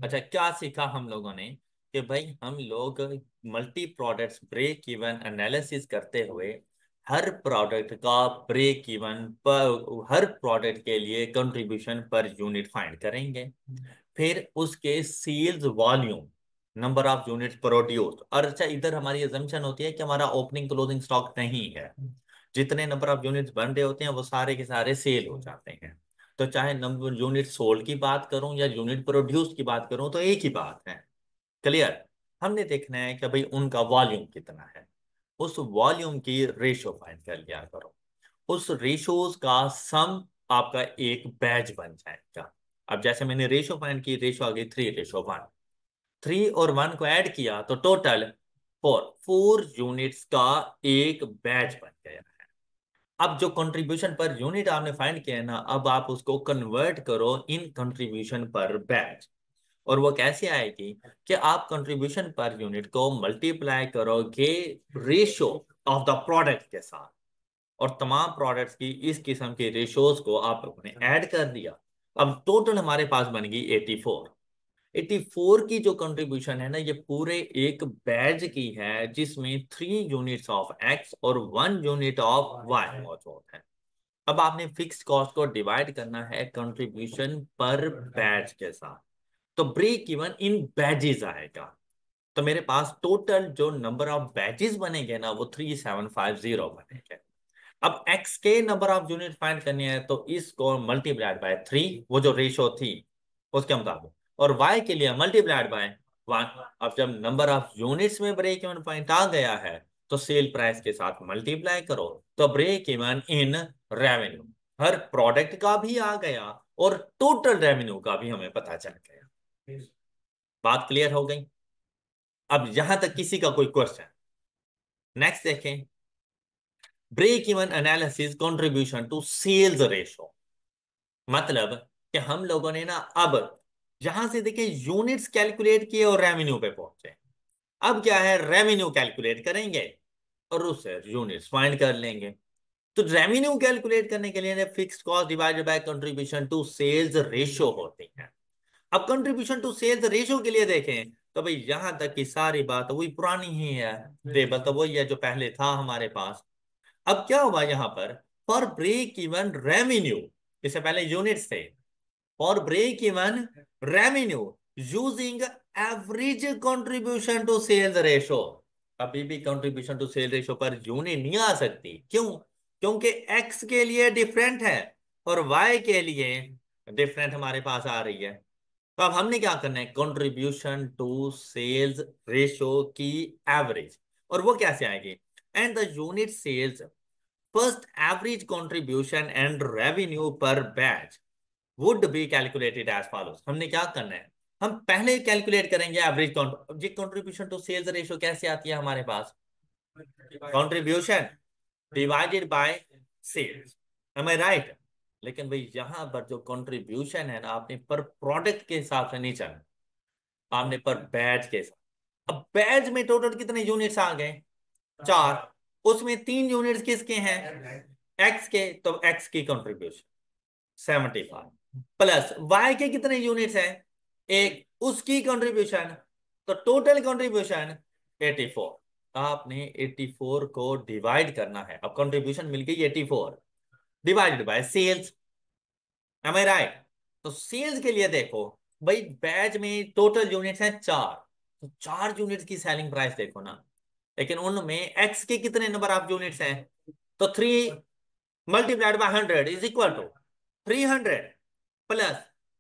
अच्छा, क्या सीखा हम लोगों ने कि भाई हम लोग multi products break even analysis करते हुए हर प्रोडक्ट का ब्रेक इवन पर, हर प्रोडक्ट के लिए कंट्रीब्यूशन पर यूनिट फाइंड करेंगे। फिर उसके sales volume, number of units produced. और अच्छा, इधर हमारी अजम्पशन होती है कि हमारा ओपनिंग क्लोजिंग स्टॉक नहीं है, जितने नंबर ऑफ यूनिट्स बन रहे होते हैं वो सारे के सारे सेल हो जाते हैं। तो चाहे नंबर यूनिट सोल्ड की बात करूं या यूनिट प्रोड्यूस की बात करूं तो एक ही बात है। क्लियर। हमने देखना है कि भाई उनका वॉल्यूम कितना है, उस वॉल्यूम की रेशो फाइंड कर लिया करो। उस रेशोज का सम आपका एक बैच बन जाएगा। अब जैसे मैंने रेशो फाइंड की, रेशो आ गई 3:1। 3 और 1 को ऐड किया तो टोटल 4 यूनिट्स का एक बैच बन गया। अब जो कंट्रीब्यूशन पर यूनिट आपने फाइंड किया है ना, अब आप उसको कन्वर्ट करो इन कंट्रीब्यूशन पर बैच। और वो कैसे आएगी कि आप कंट्रीब्यूशन पर यूनिट को मल्टीप्लाई करोगे रेशो ऑफ द प्रोडक्ट के साथ, और तमाम प्रोडक्ट्स की इस किस्म के रेशोज को आप लोगों ने ऐड कर दिया। अब टोटल हमारे पास बन गई 84। 84 की जो कंट्रीब्यूशन है ना, ये पूरे एक बैच की है जिसमें 3 यूनिट्स ऑफ एक्स और 1 यूनिट ऑफ वाई मौजूद है। अब आपने फिक्स्ड कॉस्ट को डिवाइड करना है कंट्रीब्यूशन पर बैच के साथ, तो ब्रेक इवन इन बैचेस आएगा। तो मेरे पास टोटल जो नंबर ऑफ बैचेस बनेंगे ना वो 3750 बनेंगे। अब एक्स के नंबर ऑफ यूनिट फाइंड करनी है तो इसको मल्टीप्लाइड बाय 3, वो जो रेशो थी उसके मुताबिक, और वाई के लिए मल्टीप्लाइड बाय 1। अब जब नंबर ऑफ यूनिट्स में ब्रेक इवन पॉइंट आ गया है तो सेल प्राइस के साथ मल्टीप्लाई करो, तो ब्रेक इवन इन रेवेन्यू हर प्रोडक्ट का भी आ गया और टोटल रेवेन्यू का भी हमें पता चल गया। बात क्लियर हो गई। अब यहां तक किसी का कोई क्वेश्चन? नेक्स्ट देखें, break even analysis contribution to sales ratio. मतलब कि हम लोगों ने ना अब यहां से देखिए यूनिट्स कैलकुलेट किए और रेवेन्यू पे पहुंचे। अब क्या है, रेवेन्यू कैलकुलेट करेंगे और उससे यूनिट्स फाइंड कर लेंगे। तो रेवेन्यू कैलकुलेट करने के लिए fixed cost divided by contribution to sales ratio होती है। अब कंट्रीब्यूशन टू सेल्स रेशो के लिए देखें तो भाई यहां तक की सारी बात वही पुरानी ही है, टेबल तो वही है जो पहले था हमारे पास। अब क्या हुआ यहां पर, फॉर ब्रेक इवन रेवेन्यू, इससे पहले यूनिट्स थे, for break even revenue using average contribution to sales ratio. अभी भी contribution to sale ratio per unit नहीं आ सकती, क्यों? क्योंकि एक्स के लिए डिफरेंट है और वाई के लिए डिफरेंट हमारे पास आ रही है। तो अब हमने क्या करना है, कंट्रीब्यूशन टू सेल्स रेशो की एवरेज, और वो कैसे आएगी, and the unit sales first average contribution and revenue per batch would be calculated as follows. हमने क्या करना है, हम पहले कैलकुलेट करेंगे average contribution to sales ratio कैसे आती है हमारे पास, contribution divided by sales, am I right? लेकिन भाई यहां पर जो कंट्रीब्यूशन है ना, आपने पर प्रोडक्ट के हिसाब से नहीं चलना, आपने पर बैच के हिसाब। अब बैच में टोटल कितने यूनिट्स आ गए, 4। उसमें 3 यूनिट्स किसके हैं, एक्स के, तो एक्स की कंट्रीब्यूशन 75 प्लस वाई के कितने यूनिट्स हैं, एक, उसकी कंट्रीब्यूशन, तो टोटल कंट्रीब्यूशन 84। आपने 84 को डिवाइड करना है। अब कंट्रीब्यूशन मिल गई 84 divided by sales, am I right? तो सेल्स के लिए देखो भाई, बैच में टोटल यूनिट्स हैं 4, तो 4 यूनिट्स की सेलिंग प्राइस देखो ना, लेकिन उनमें एक्स के कितने नंबर ऑफ यूनिट्स हैं, तो 3 multiplied by 100 is equal to 300 plus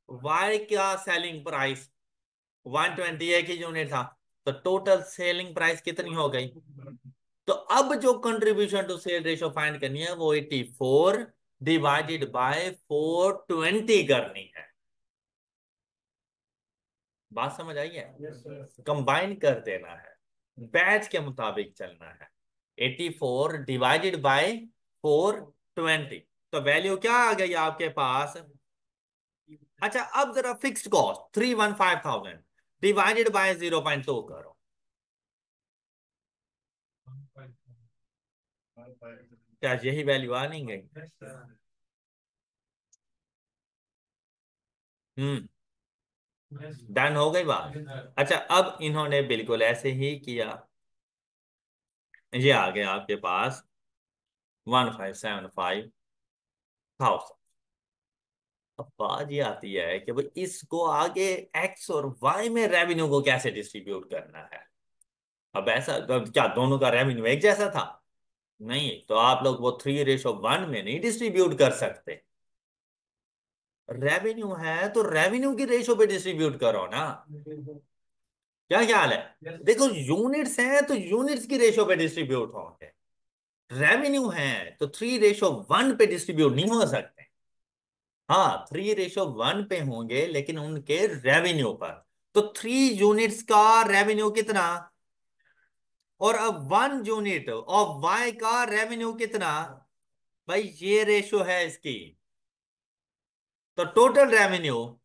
Y का सेलिंग प्राइस 120 एक ही यूनिट था, तो टोटल सेलिंग प्राइस कितनी हो गई। तो अब जो contribution to sale ratio find करनी है वो 84 डिवाइडेड बाय 420 करनी है। बात समझ आई है? कंबाइन कर देना है, बैच के मुताबिक चलना है। 84 डिवाइडेड बाय 420, तो वैल्यू क्या आ गई आपके पास। अच्छा अब जरा फिक्स्ड कॉस्ट 315,000 डिवाइडेड बाय 0.2 करो। क्या यही वैल्यू आ नहीं गई? हम्म, डन हो गई बात। अच्छा अब इन्होंने बिल्कुल ऐसे ही किया, ये आ गया आपके पास 1575,000। अब बात ये आती है कि भाई इसको आगे एक्स और वाई में रेवेन्यू को कैसे डिस्ट्रीब्यूट करना है। अब ऐसा अब क्या दोनों का रेवेन्यू एक जैसा था, नहीं, तो आप लोग वो 3:1 में नहीं डिस्ट्रीब्यूट कर सकते। रेवेन्यू है तो रेवेन्यू की रेशो पे डिस्ट्रीब्यूट करो ना। क्या ख्याल है? देखो यूनिट्स हैं तो यूनिट्स की रेशो पे डिस्ट्रीब्यूट होंगे। रेवेन्यू है तो 3:1 पे डिस्ट्रीब्यूट नहीं हो सकते। हाँ 3:1 पे होंगे लेकिन उनके रेवेन्यू पर। तो 3 यूनिट्स का रेवेन्यू कितना, और अब 1 यूनिट ऑफ वाई का रेवेन्यू कितना। भाई ये रेशो है इसकी। तो टोटल रेवेन्यू।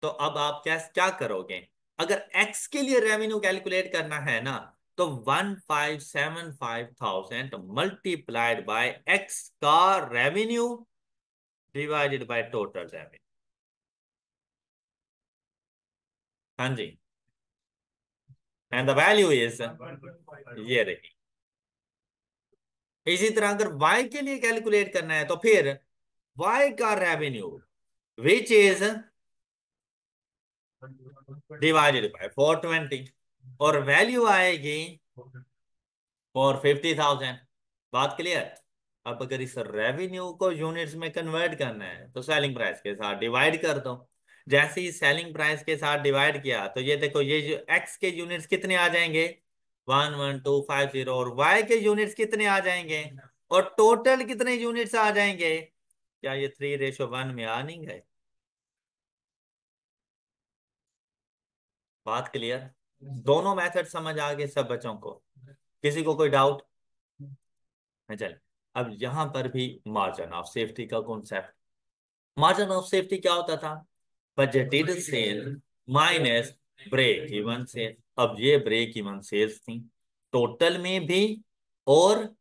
तो अब आप क्या करोगे? अगर एक्स के लिए रेवेन्यू कैलकुलेट करना है ना, तो 1575,000 मल्टीप्लाइड बाय एक्स का revenue divided by total revenue. हाँ जी। एंड द वैल्यू इज ये रही। इसी तरह अगर y के लिए कैलकुलेट करना है तो फिर y का revenue which is divided by 420, और वैल्यू आएगी 450,000। बात क्लियर? अब अगर इस रेवेन्यू को यूनिट्स में कन्वर्ट करना है तो सेलिंग प्राइस के साथ डिवाइड कर दो। जैसे ही सेलिंग प्राइस के साथ डिवाइड किया तो ये देखो, ये जो एक्स के यूनिट्स कितने आ जाएंगे, 11250, और वाई के यूनिट्स कितने आ जाएंगे, और टोटल कितने यूनिट्स आ जाएंगे। क्या ये 3:1 में आ नहीं गए? बात क्लियर? दोनों मेथड समझ आ गए सब बच्चों को? किसी को कोई डाउट है? चल, अब यहां पर भी मार्जिन ऑफ सेफ्टी का कॉन्सेप्ट। मार्जिन ऑफ सेफ्टी क्या होता था? Budgeted sale minus break even sale. अब ये ब्रेक इवन सेल्स थी टोटल में भी, और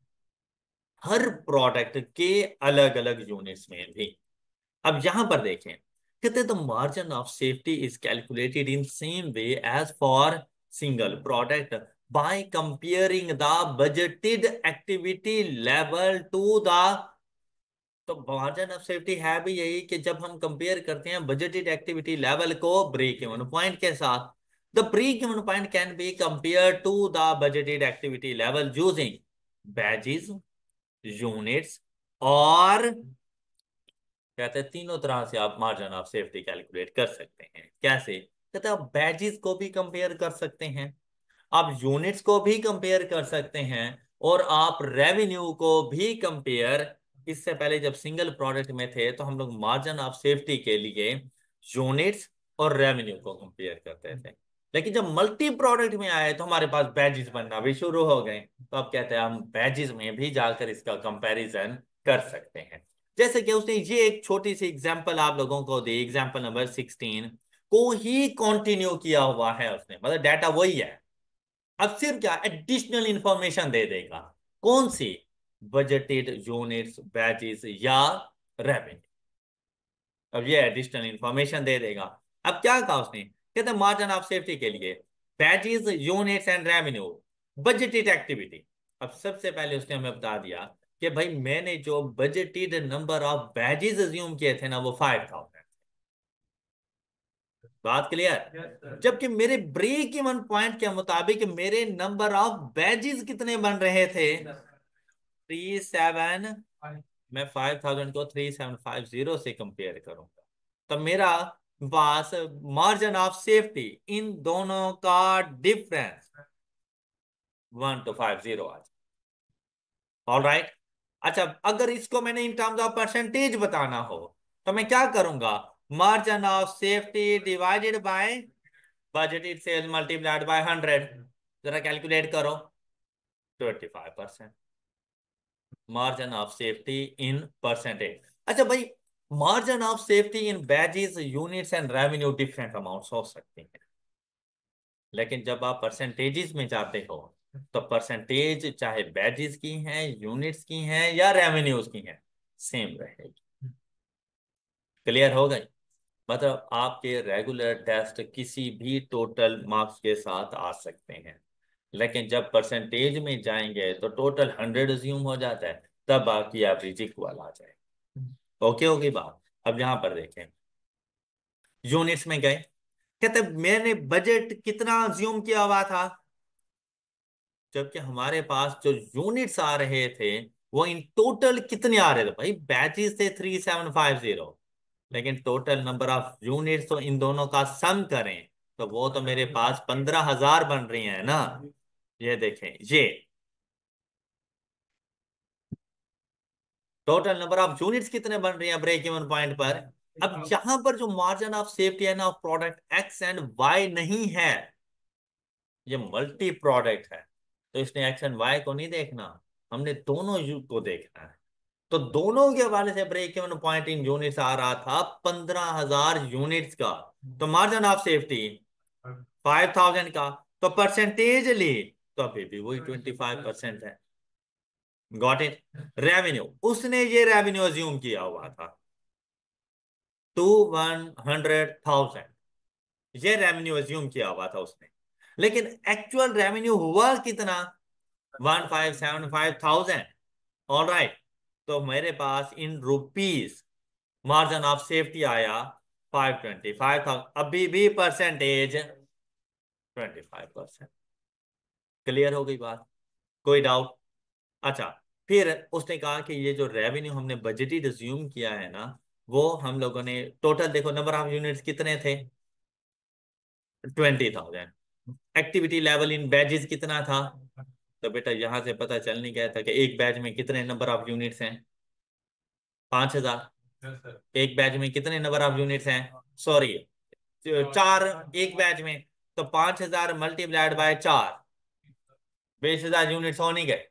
हर प्रोडक्ट के अलग अलग यूनिट्स में भी। अब यहां पर देखें, कहते हैं the margin of safety is calculated in same way as for single product by comparing the budgeted activity level to the. तो मार्जिन ऑफ सेफ्टी है भी यही कि जब हम कंपेयर करते हैं बजटेड एक्टिविटी लेवल को ब्रेक इवन पॉइंट के साथ, the break even point can be compare to the budgeted activity level using batches, units, और कहते हैं तीनों तरह से आप मार्जिन ऑफ सेफ्टी कैलकुलेट कर सकते हैं। कैसे? कहते हैं आप बैजेस को भी कंपेयर कर सकते हैं, आप यूनिट्स को भी कंपेयर कर सकते हैं, और आप रेवेन्यू को भी कंपेयर। इससे पहले जब सिंगल प्रोडक्ट में थे तो हम लोग मार्जिन ऑफ सेफ्टी के लिए यूनिट्स और रेवेन्यू को कंपेयर करते थे, लेकिन जब मल्टी प्रोडक्ट में आए तो हमारे पास बैजेस बनना भी शुरू हो गए। तो अब कहते हैं हम बैजेस में भी जाकर इसका कंपैरिजन कर सकते हैं। जैसे कि उसने ये एक छोटी सी एग्जांपल आप लोगों को दी, एग्जांपल नंबर 16 को ही कंटिन्यू किया हुआ है उसने, मतलब डाटा वही है। अब सिर्फ क्या एडिशनल इंफॉर्मेशन दे देगा, कौन सी? बजटेड यूनिट्स, बैचेस या रेवेन्यू। अब ये एडिशनल इंफॉर्मेशन दे देगा। अब क्या कहा उसने? कहते मार्जिन ऑफ सेफ्टी के लिए batches, units and revenue, budgeted activity. अब सबसे पहले उसने हमें बता दिया कि भाई मैंने जो budgeted number of batches assume किए थे ना वो 5,000। बात क्लियर? जबकि मेरे ब्रेक इवन पॉइंट के मुताबिक मेरे नंबर ऑफ बैजेस कितने बन रहे थे? 37। मैं 5,000 को 3750 से कंपेयर करूंगा तो मेरा पास मार्जिन ऑफ सेफ्टी इन दोनों का डिफरेंस 1250 आ जाए। All right. अच्छा, अगर इसको मैंने इन टर्म्स ऑफ परसेंटेज बताना हो तो मैं क्या करूंगा? Margin of safety divided by budgeted sale multiplied by 100। जरा कैलकुलेट करो। 25% margin of safety in percentage. अच्छा भाई, margin of safety in batches, units and revenue different amounts हो सकते हैं, लेकिन जब आप परसेंटेजेस में जाते हो तो परसेंटेज चाहे बैजेस की हैं, यूनिट्स की हैं या रेवेन्यूज की हैं, सेम रहेगी। क्लियर हो गई? मतलब आपके रेगुलर टेस्ट किसी भी टोटल मार्क्स के साथ आ सकते हैं, लेकिन जब परसेंटेज में जाएंगे तो टोटल 100 अज्यूम हो जाता है, तब आपकी एवरेज इक्वल आ जाए। ओके होगी बात? अब यहां पर देखें, यूनिट्स में गए, कहते मैंने बजट कितना अज्यूम किया हुआ था, जबकि हमारे पास जो यूनिट्स आ रहे थे वो इन टोटल कितने आ रहे थे भाई, बैचेस थे 3750, लेकिन टोटल नंबर ऑफ यूनिट्स तो इन दोनों का सम करें तो वो तो मेरे पास 15,000 बन रही है ना। ये देखें, ये टोटल नंबर ऑफ यूनिट्स कितने बन रही है ब्रेक इवन पॉइंट पर। अब यहां पर जो मार्जिन ऑफ सेफ्टी है ना प्रोडक्ट एक्स एंड वाई नहीं है, ये मल्टी प्रोडक्ट है, तो इसने एक्स एंड वाई को नहीं देखना, हमने दोनों यू को देखना है। तो दोनों के हवाले से break even point in units आ रहा था 15,000 यूनिट्स का। तो मार्जिन ऑफ सेफ्टी 5,000 का, तो परसेंटेज ली तो अभी भी वही 25% है। Got it. रेवेन्यू, उसने ये रेवेन्यू अज्यूम किया हुआ था टू 100,000, ये रेवेन्यू अज्यूम किया हुआ था उसने, लेकिन एक्चुअल रेवेन्यू हुआ कितना, 1,575,000। ऑल राइट, तो मेरे पास इन रुपीस मार्जिन ऑफ सेफ्टी आया 525,000, अभी भी परसेंटेज 25%। क्लियर हो गई बात, कोई डाउट। अच्छा, फिर उसने कहा कि ये जो रेवेन्यू हमने बजटेड अज्यूम किया है ना, वो हम लोगों ने टोटल देखो नंबर ऑफ यूनिट्स कितने थे, 20,000। एक्टिविटी लेवल इन बैचेस कितना था, तो बेटा यहां से पता चल नहीं गया था कि एक बैच में कितने नंबर ऑफ यूनिट्स हैं, 5,000। एक बैच में कितने नंबर ऑफ यूनिट्स हैं, सॉरी, चार एक बैच में, तो 5,000 मल्टीप्लाइड बाय 4, 20,000 यूनिट्स हो नहीं गए।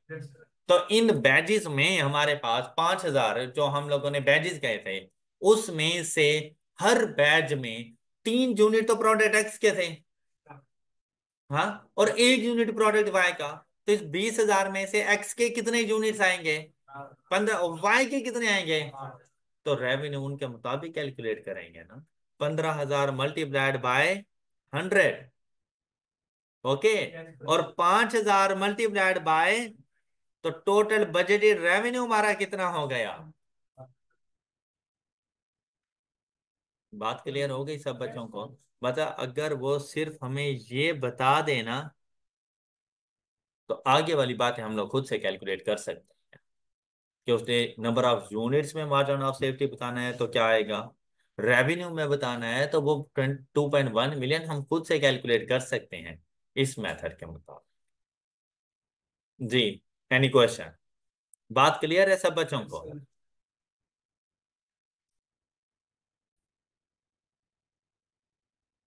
तो इन बैजेस में हमारे पास 5,000 जो हम लोगों ने बैजेस गए थे, उसमें से हर बैच में 3 यूनिट तो प्रोडक्ट एक्स के थे, हाँ, और 1 यूनिट प्रोडक्ट वाई का। तो इस 20,000 में से एक्स के कितने यूनिट्स आएंगे, 15, और वाई के कितने आएंगे, तो रेवेन्यू उनके मुताबिक कैलकुलेट करेंगे ना, 15,000 मल्टीप्लाइड बाय 100, ओके, और 5,000 मल्टीप्लाइड बाय, तो टोटल बजटेड रेवेन्यू हमारा कितना हो गया। बात क्लियर हो गई सब बच्चों को। बता, अगर वो सिर्फ हमें ये बता देना तो आगे वाली बातें हम लोग खुद से कैलकुलेट कर सकते हैं, कि उसने नंबर ऑफ यूनिट्स में मार्जिन ऑफ सेफ्टी बताना है तो क्या आएगा, रेवेन्यू में बताना है तो वो 2.1 मिलियन हम खुद से कैलकुलेट कर सकते हैं इस मेथड के मुताबिक। जी, एनी क्वेश्चन, बात क्लियर है सब बच्चों को।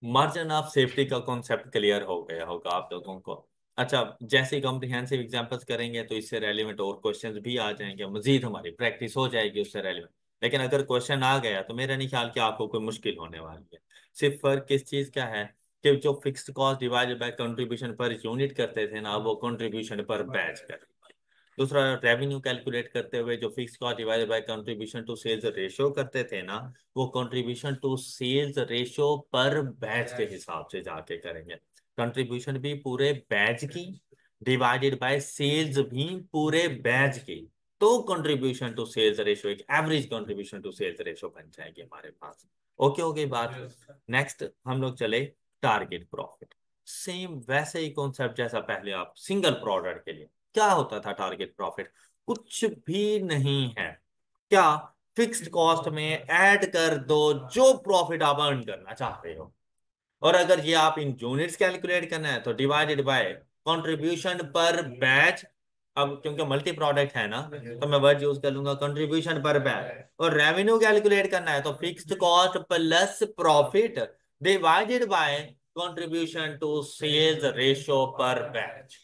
मार्जिन ऑफ सेफ्टी का कॉन्सेप्ट क्लियर हो गया होगा आप लोगों को। अच्छा, जैसे कॉम्प्रिहेंसिव एग्जांपल्स करेंगे तो इससे रेलिवेंट और क्वेश्चंस भी आ जाएंगे, मजीद हमारी प्रैक्टिस हो जाएगी उससे रेलिवेंट। लेकिन अगर क्वेश्चन आ गया तो मेरा नहीं ख्याल कि आपको कोई मुश्किल होने वाली है। सिर्फ फर्क किस चीज का है, कि जो fixed cost divided by contribution per unit करते थे ना, वो कंट्रीब्यूशन पर बैच कर। दूसरा, रेवेन्यू कैलकुलेट करते हुए जो fix cost divided by contribution to sales ratio करते थे ना, वो contribution to sales ratio per batch के हिसाब से जाके करेंगे। कंट्रीब्यूशन भी पूरे बैच की, डिवाइडेड बाय सेल्स भी पूरे बैच की, तो कंट्रीब्यूशन टू सेल्स रेशियो एक average contribution to sales ratio बन जाएगी हमारे पास। ओके हो गई बात। नेक्स्ट हम लोग चले टारगेट प्रॉफिट। सेम वैसे ही कॉन्सेप्ट जैसा पहले आप सिंगल प्रोडक्ट के लिए क्या होता था टारगेट प्रॉफिट, कुछ भी नहीं है, क्या, फिक्स्ड कॉस्ट में ऐड कर दो जो प्रॉफिट आप अर्न करना चाह रहे हो, और अगर ये आप इन यूनिट्स कैलकुलेट करना है तो divided by contribution per batch. अब क्योंकि मल्टी प्रोडक्ट है ना, तो मैं वर्ड यूज कर लूंगा कंट्रीब्यूशन पर बैच, और रेवेन्यू कैलकुलेट करना है तो fixed cost plus profit divided by contribution to sales ratio per batch.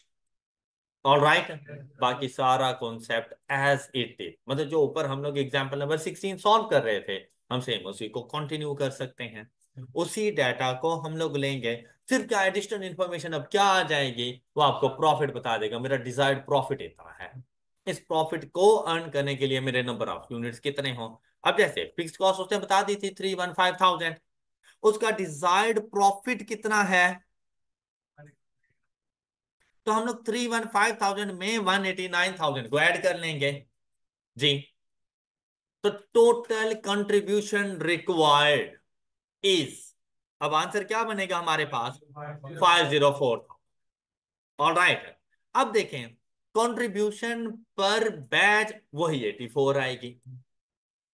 All right, बाकी सारा कॉन्सेप्ट एज इट इज, मतलब जो ऊपर हम लोग एग्जांपल नंबर 16 सॉल्व कर रहे थे, हम सेम उसी को कंटिन्यू कर सकते हैं। उसी डाटा को हम लोग लेंगे, फिर क्या एडिशनल इंफॉर्मेशन अब क्या आ जाएगी, वो आपको प्रॉफिट बता देगा, मेरा डिजायर्ड प्रॉफिट इतना है, इस प्रॉफिट को अर्न करने के लिए मेरे नंबर ऑफ यूनिट्स कितने हो। अब जैसे फिक्स कॉस्ट उसने बता दी थी 315,000, उसका डिजायर्ड प्रॉफिट कितना है, तो हम लोग 315,000 में 189,000 को ऐड कर लेंगे जी। तो टोटल कंट्रीब्यूशन रिक्वायर्ड इज, अब आंसर क्या बनेगा हमारे पास, 504। ऑल राइट, अब देखें कंट्रीब्यूशन पर बैच वही 84 आएगी।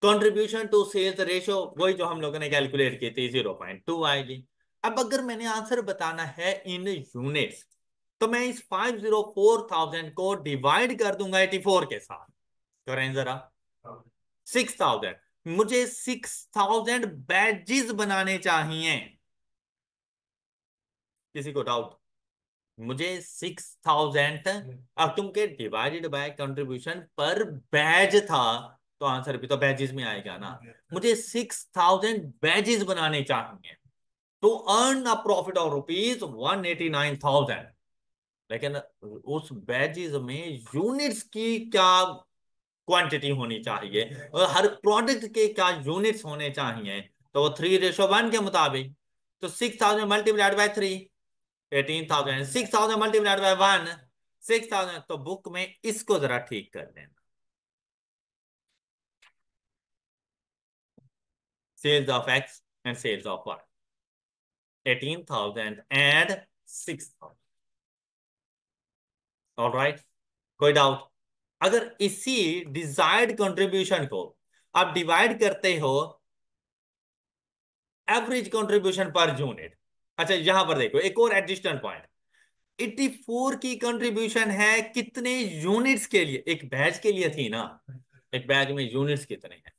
कंट्रीब्यूशन टू सेल्स रेशियो वही जो हम लोगों ने कैलकुलेट की थी 0.2 आएगी। अब अगर मैंने आंसर बताना है इन यूनिट्स, तो मैं इस 504,000 को डिवाइड कर दूंगा 84 के साथ। करें जरा। 6,000, मुझे 6,000 बैजेस बनाने चाहिए। किसी को डाउट? मुझे 6,000, अब क्योंकि divided by contribution per batch था, तो आंसर भी तो बैजेस में आएगा ना। मुझे 6,000 बैजेस बनाने चाहिए to earn a profit of ₹189,000। लेकिन उस बैजेस में यूनिट्स की क्या क्वांटिटी होनी चाहिए, और हर प्रोडक्ट के क्या यूनिट्स होने चाहिए, तो वो 3:1 के मुताबिक। तो 6,000 मल्टीप्लाइड बाय 3, 18,000। 6,000 multiplied by 1, 6,000। तो बुक में इसको जरा ठीक कर लेना। Sales of X and sales of Y, 18,000 and 6,000। Alright, कोई डाउट? अगर इसी डिजायर्ड कंट्रीब्यूशन को आप डिवाइड करते हो एवरेज कंट्रीब्यूशन पर यूनिट। अच्छा, यहां पर देखो एक और एडिशनल पॉइंट। 84 की कंट्रीब्यूशन है कितने यूनिट्स के लिए? एक बैच के लिए थी ना। एक बैच में यूनिट्स कितने हैं?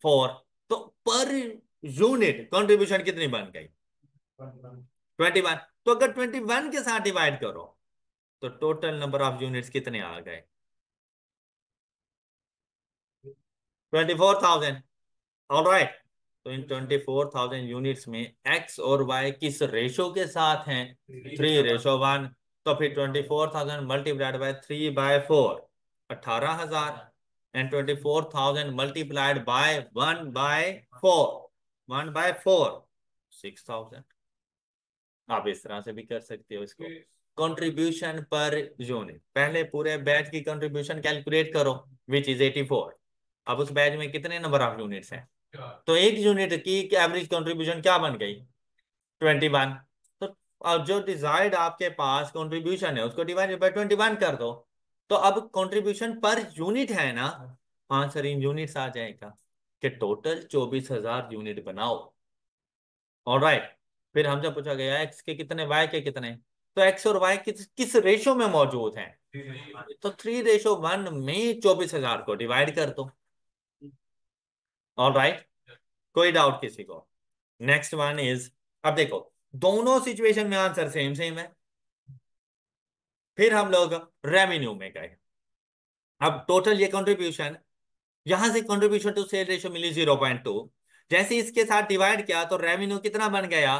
4। तो पर यूनिट कंट्रीब्यूशन कितनी बन गई? 21। तो अगर 21 के साथ डिवाइड करो, तो टोटल नंबर ऑफ यूनिट्स कितने आ गए? 24,000। ऑलराइट। तो इन 24,000 यूनिट्स में एक्स और वाई किस रेशो के साथ हैं? 3:1। तो फिर 24,000 multiplied by 3/4, 18,000। And 24,000 multiplied by 1/4, 1/4, 6,000। आप इस तरह से भी कर सकते हो इसको। कंट्रीब्यूशन पर यूनिट, पहले पूरे बैच की कंट्रीब्यूशन कैलकुलेट करो, विच इज 84। अब उस बैच में कितने नंबर ऑफ यूनिट्स हैं? तो एक यूनिट की एवरेज कंट्रीब्यूशन क्या बन गई? 21। तो अब जो डिजायर्ड आपके पास कंट्रीब्यूशन है उसको डिवाइडेड बाय 21 कर दो। तो अब कंट्रीब्यूशन पर यूनिट है ना, आंसर इन यूनिट्स आ जाएगा कि टोटल 24,000 यूनिट बनाओ। ऑलराइट। फिर हमसे पूछा गया एक्स के कितने, वाई के कितने। तो एक्स और वाई किस किस रेशो में मौजूद हैं? तो 3:1 में 24,000 को डिवाइड कर दो। ऑलराइट, कोई डाउट किसी को? नेक्स्ट वन इज, अब देखो दोनों सिचुएशन में आंसर सेम सेम है। फिर हम लोग रेवेन्यू में गए। अब टोटल ये कंट्रीब्यूशन, यहां से कंट्रीब्यूशन टू सेल रेशियो मिली 0.2। जैसे इसके साथ डिवाइड किया तो रेवेन्यू कितना बन गया?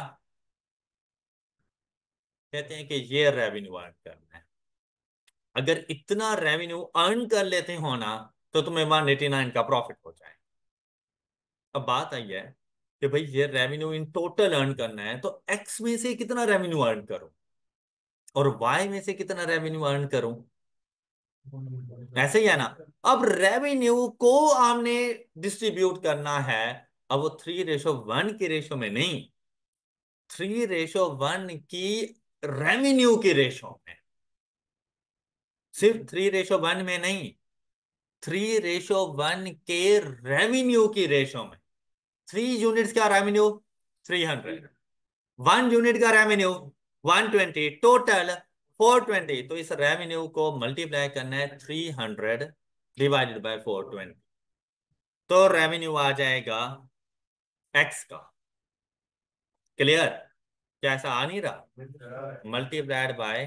कहते हैं कि ये रेवेन्यू अर्न करना है। अगर इतना रेवेन्यू अर्न कर लेते हो ना, तो तुम्हें 189 का प्रॉफिट हो जाए। अब बात आई है कि भाई ये रेवेन्यू इन टोटल अर्न करना है, तो एक्स में से कितना रेवेन्यू अर्न करूं और वाई में से कितना रेवेन्यू अर्न करूं? ऐसे ही है ना। अब रेवेन्यू को हमने डिस्ट्रीब्यूट करना है। अब वो 3:1 की रेशो में नहीं, 3:1 की रेवेन्यू की रेशो में। सिर्फ 3:1 में नहीं, 3:1 के रेवेन्यू की रेशो में। 3 यूनिट्स का रेवेन्यू 300, 1 यूनिट का रेवेन्यू 120, टोटल 420। तो इस रेवेन्यू को मल्टीप्लाई करना है 300 डिवाइडेड बाय 420, तो रेवेन्यू आ जाएगा एक्स का। क्लियर? क्या ऐसा आ नहीं रहा? मल्टीप्लाइड बाय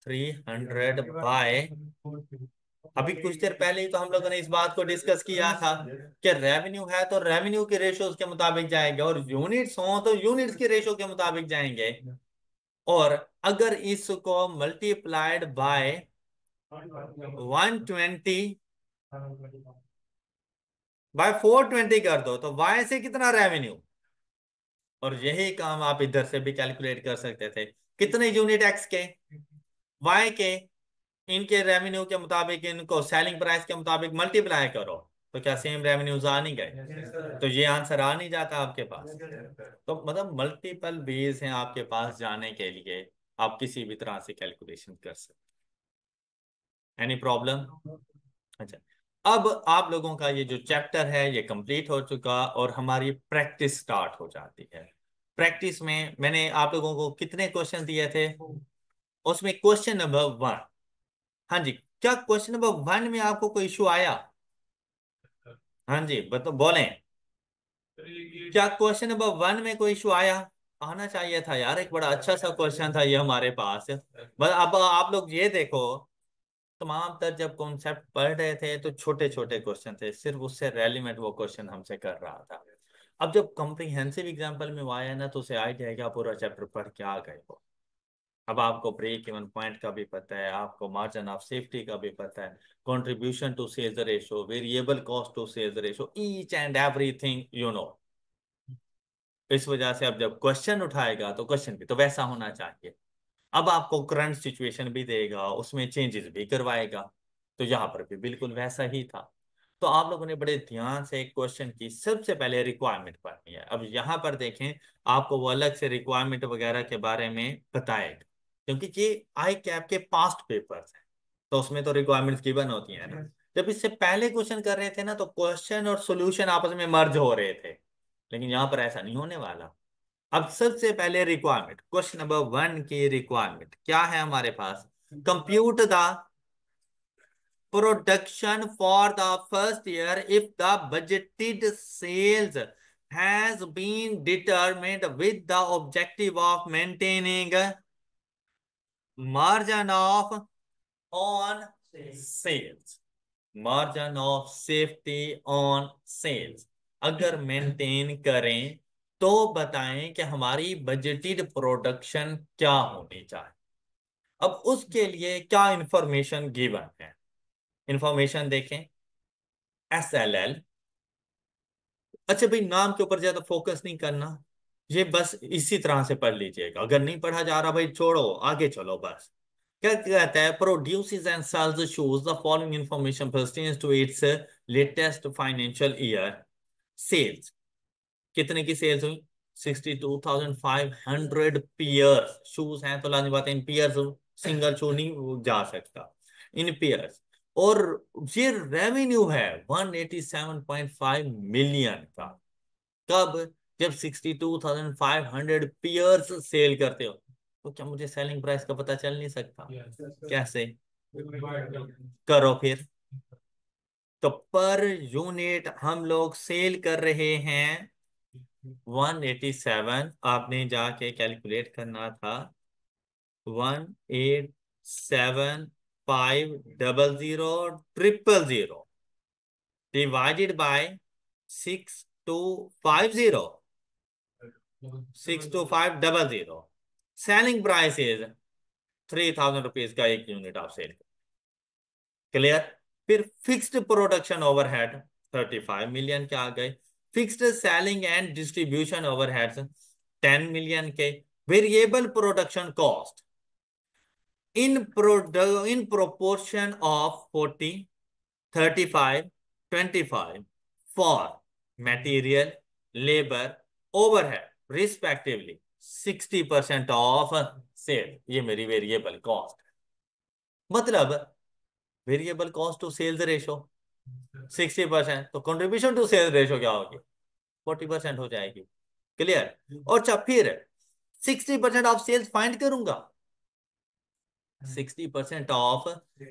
300 बाय, अभी कुछ देर पहले ही तो हम लोगों ने इस बात को डिस्कस किया था कि रेवेन्यू है तो रेवेन्यू के रेशोज के मुताबिक जाएंगे, और यूनिट्स हो तो यूनिट्स के रेशो के मुताबिक जाएंगे। और अगर इसको मल्टीप्लाइड बाय 120 बाय 420 कर दो, तो वाई से कितना रेवेन्यू। और यही काम आप इधर से भी कैलकुलेट कर सकते थे। कितने यूनिट एक्स के, वाई के, इनके रेवेन्यू के मुताबिक इनको सेलिंग प्राइस के मुताबिक मल्टीप्लाई करो, तो क्या सेम रेवेन्यूज आ नहीं गए? तो ये आंसर आ नहीं जाता आपके पास। तो मतलब मल्टीपल वेज हैं आपके पास जाने के लिए, आप किसी भी तरह से कैलकुलेशन कर सकते। Any problem? अच्छा, अब आप लोगों का ये जो चैप्टर है ये कंप्लीट हो चुका और हमारी प्रैक्टिस स्टार्ट हो जाती है। प्रैक्टिस में मैंने आप लोगों को कितने क्वेश्चन दिए थे? उसमें क्वेश्चन नंबर 1। हाँ जी, क्या क्वेश्चन नंबर 1 में आपको कोई इशू आया? हाँ जी, बता बोलें। क्या क्वेश्चन नंबर 1 में कोई इशू आया? आना चाहिए था यार, एक बड़ा अच्छा सा क्वेश्चन था ये हमारे पास। बस अब आप लोग ये देखो, तमाम तर जब कॉन्सेप्ट पढ़ रहे थे तो छोटे छोटे क्वेश्चन थे, सिर्फ उससे रेलिवेंट वो क्वेश्चन हमसे कर रहा था। अब जब कॉम्प्रिहेंसिव एग्जाम्पल में वो आया ना तो उसे आइडिया है कि आप पूरा चैप्टर पढ़ के आ गए हो। अब आपको ब्रेक इवन पॉइंट का भी पता है, आपको मार्जिन ऑफ सेफ्टी का भी पता है, contribution to sales ratio, variable cost to sales ratio, each and everything you know. इस वजह से अब जब क्वेश्चन उठाएगा तो क्वेश्चन भी तो वैसा होना चाहिए। अब आपको करंट सिचुएशन भी देगा, उसमें चेंजेस भी करवाएगा, तो यहाँ पर भी बिल्कुल वैसा ही था। तो आप लोगों ने बड़े ध्यान से एक क्वेश्चन की सबसे पहले रिक्वायरमेंट पढ़नी है। अब यहाँ पर देखें, आपको वो अलग से रिक्वायरमेंट वगैरह के बारे में बताएगा, क्योंकि ये आई कैप के पास्ट पेपर्स हैं तो उसमें तो रिक्वायरमेंट्स गिवन होती है ना। जब इससे पहले क्वेश्चन कर रहे थे ना तो क्वेश्चन और सोल्यूशन आपस में मर्ज हो रहे थे, लेकिन यहाँ पर ऐसा नहीं होने वाला। अब सबसे पहले रिक्वायरमेंट, क्वेश्चन नंबर 1 की रिक्वायरमेंट क्या है हमारे पास? Compute the production for the first year if the budgeted sales has been determined with the objective of maintaining margin of on sales, margin of safety on sales अगर maintain करें तो बताएं कि हमारी बजटेड प्रोडक्शन क्या होनी चाहिए। अब उसके लिए क्या इंफॉर्मेशन गिवन है? इंफॉर्मेशन देखें, SLL। अच्छा भाई, नाम के ऊपर ज्यादा फोकस नहीं करना, ये बस इसी तरह से पढ़ लीजिएगा, अगर नहीं पढ़ा जा रहा भाई छोड़ो, आगे चलो बस। क्या कहता है? Produces and sells shoes the following information pertains to its latest financial year. Sales, कितने की सेल्स हुई? 62,500 पेयर्स शूज हैं, तो लाजमी बात है इन पेयर्स, सिंगल शू नहीं जा सकता, इन पेयर्स। और ये रेवेन्यू है 187.5 मिलियन का। कब? जब 62,500 पेयर्स सेल करते हो, तो क्या मुझे सेलिंग प्राइस का पता चल नहीं सकता? कैसे करो फिर? तो पर यूनिट हम लोग सेल कर रहे हैं 187, आपने जाके कैलकुलेट करना था। 187,500,000 divided by 6250, 62500। Selling price is 3,000 rupees का एक यूनिट ऑफ सेल। क्लियर? फिर फिक्स्ड प्रोडक्शन ओवरहेड 35 मिलियन के आ गए, fixed selling and distribution overheads 10 million के, variable production cost in proportion of 40, 35, 25 for material, labor, overhead respectively 60% of sale. ये मेरी variable cost है। मतलब variable cost to sales ratio 60%, तो कंट्रीब्यूशन टू सेल्स रेशो क्या होगी? 40% हो जाएगी। क्लियर? और अच्छा, फिर 60% ऑफ सेल्स फाइंड करूंगा, 60% ऑफ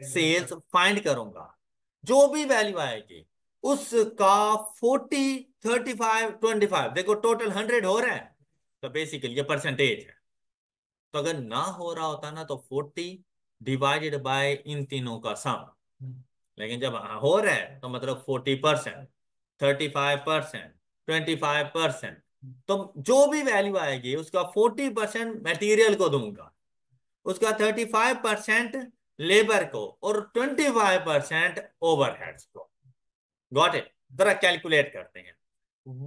सेल्स फाइंड करूंगा, जो भी वैल्यू आएगी उसका 40, 35, 25, देखो टोटल 100 हो रहा है, तो बेसिकली ये परसेंटेज है। तो अगर ना हो रहा होता ना तो 40 डिवाइडेड बाय इन तीनों का सम, लेकिन जब हो रहा है तो मतलब 40%, 35%, 25%, तो जो भी वैल्यू आएगी उसका 40% मटेरियल को दूंगा, उसका 35% लेबर को, और 25% ओवरहेड्स को। Got it? जरा कैलकुलेट करते हैं।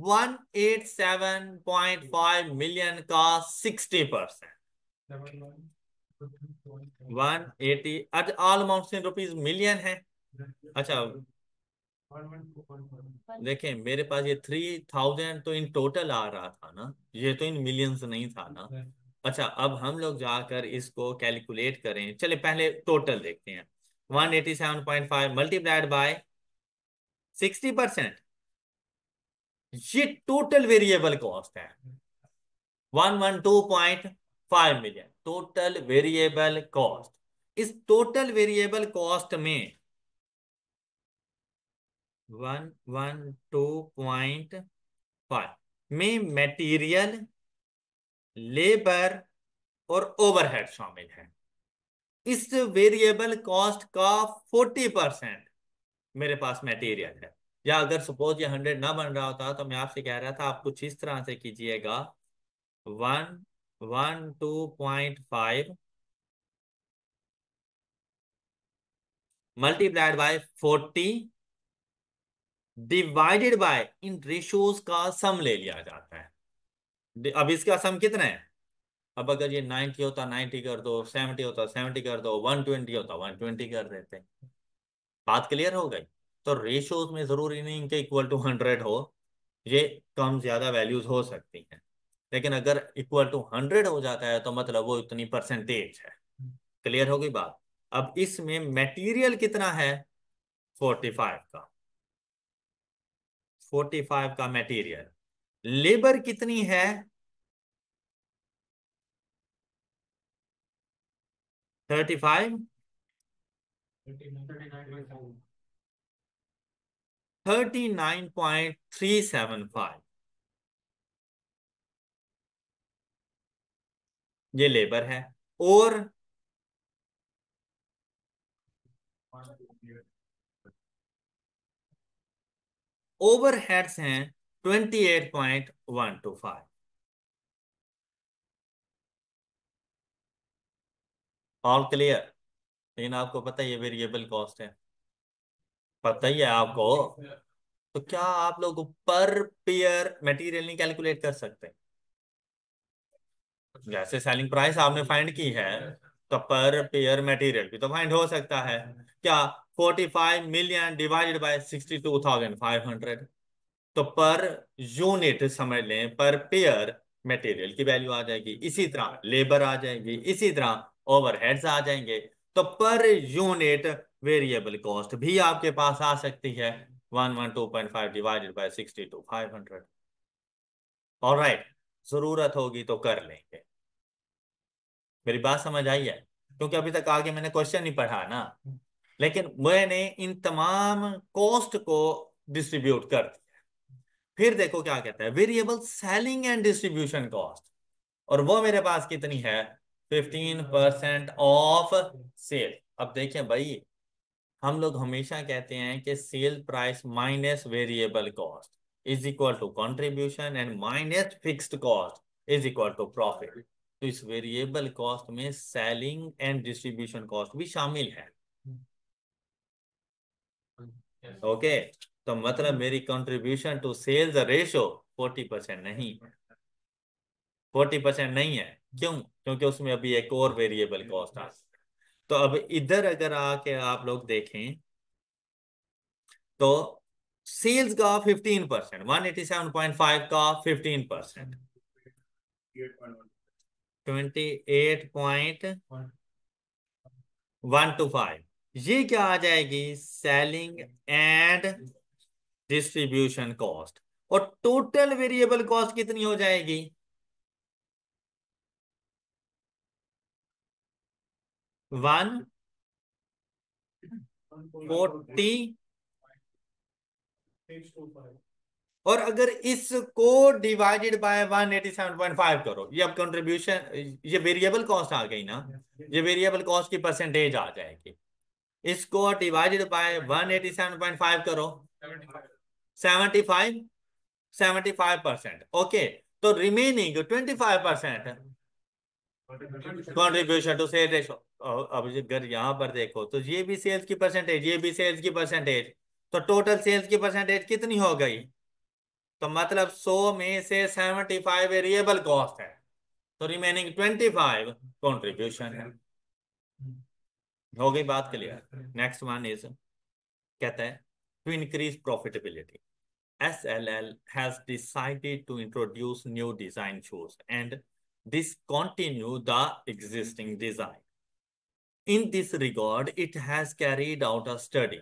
187.5 मिलियन का 60%, 180, all amount in rupees million है। अच्छा देखें, मेरे पास ये 3,000 तो इन टोटल आ रहा था ना, ये तो इन मिलियंस नहीं था ना। अच्छा, अब हम लोग जाकर इसको कैलकुलेट करें, चले पहले टोटल देखते हैं। 187.5 मल्टीप्लाइड बाय 60%। ये टोटल वेरिएबल कॉस्ट है। 112.5 मिलियन टोटल वेरिएबल कॉस्ट। इस टोटल वेरिएबल कॉस्ट में 112.5 में मटेरियल, लेबर और ओवरहेड शामिल है। इस वेरिएबल कॉस्ट का 40% मेरे पास मटेरियल है। या अगर सपोज ये 100 ना बन रहा होता तो मैं आपसे कह रहा था आप कुछ इस तरह से कीजिएगा, 112.5 multiplied by 40 divided by in ratios का सम ले लिया जाता है। अब इसका सम कितना है? अब अगर ये 90 होता 90 कर दो, 70 होता 70 कर दो, 120 होता 120 कर देते। बात क्लियर हो गई? तो रेशियोज में जरूरी नहीं कि इक्वल टू 100 हो, ये कम ज्यादा वैल्यूज हो सकती हैं, लेकिन अगर इक्वल टू 100 हो जाता है तो मतलब वो इतनी परसेंटेज है। क्लियर हो गई बात? अब इसमें मटेरियल कितना है? 45 का, 45 का मटेरियल। लेबर कितनी है? 35, 39.375 ये लेबर है। और ओवरहेड्स हैं 28.125। All clear? लेकिन आपको पता है ये वेरिएबल कॉस्ट है, पता ही है आपको। तो क्या आप लोग पर पेयर मटेरियल नहीं कैलकुलेट कर सकते? जैसे सेलिंग प्राइस आपने फाइंड की है, तो पर पेयर मटेरियल भी तो फाइंड हो सकता है। क्या? 45 मिलियन डिवाइडेड बाय 62,500। तो पर यूनिट समझ लें, पर पेयर मटेरियल की वैल्यू आ जाएगी, इसी तरह लेबर आ जाएगी, इसी तरह ओवरहेड्स आ जाएंगे। तो पर यूनिट वेरिएबल कॉस्ट भी आपके पास आ सकती है 112.5 डिवाइडेड बाय 62,500। ऑलराइट, जरूरत होगी तो कर लेंगे। मेरी बात समझ आई है? क्योंकि अभी तक आगे मैंने क्वेश्चन नहीं पढ़ा ना, लेकिन मैंने इन तमाम कॉस्ट को डिस्ट्रीब्यूट कर दिया। फिर देखो क्या कहता है, variable selling and distribution cost, और वो मेरे पास कितनी है? 15% ऑफ सेल। अब देखें भाई, हम लोग हमेशा कहते हैं कि sale price minus variable cost is equal to contribution and minus fixed cost is equal to profit. तो इस वेरिएबल कॉस्ट में सेलिंग एंड डिस्ट्रीब्यूशन कॉस्ट भी शामिल है। ओके, तो मतलब मेरी कंट्रीब्यूशन टू सेल्स रेशो 40% नहीं, 40% नहीं है। क्यों? क्योंकि उसमें अभी एक और वेरिएबल कॉस्ट आ। तो अब इधर अगर आके आप लोग देखें तो सेल्स का 15%, 187.5 का 15%, 28.125, ये क्या आ जाएगी? Selling and distribution cost. और टोटल वेरिएबल कॉस्ट कितनी हो जाएगी? 140। और अगर इसको डिवाइडेड बाय 187.5 करो, ये अब कंट्रीब्यूशन, ये वेरिएबल कॉस्ट आ गई ना, ये वेरिएबल कॉस्ट की परसेंटेज आ जाएगी। इसको डिवाइडेड बाय 187.5 करो, 75, 75%। ओके, तो remaining 25% contribution to sale ratio. अब अगर यहां पर देखो तो ये भी सेल्स की परसेंटेज, ये भी सेल्स की परसेंटेज, तो टोटल सेल्स की परसेंटेज कितनी हो गई? तो मतलब 100 में से 75 वेरिएबल कॉस्ट है, तो रिमेनिंग 25 कॉन्ट्रीब्यूशन है। हो गई बात क्लियर? नेक्स्ट वन इज, कहता है to increase profitability SLL has decided to introduce new design shoes and discontinue the existing design. In this regard, it has carried out a study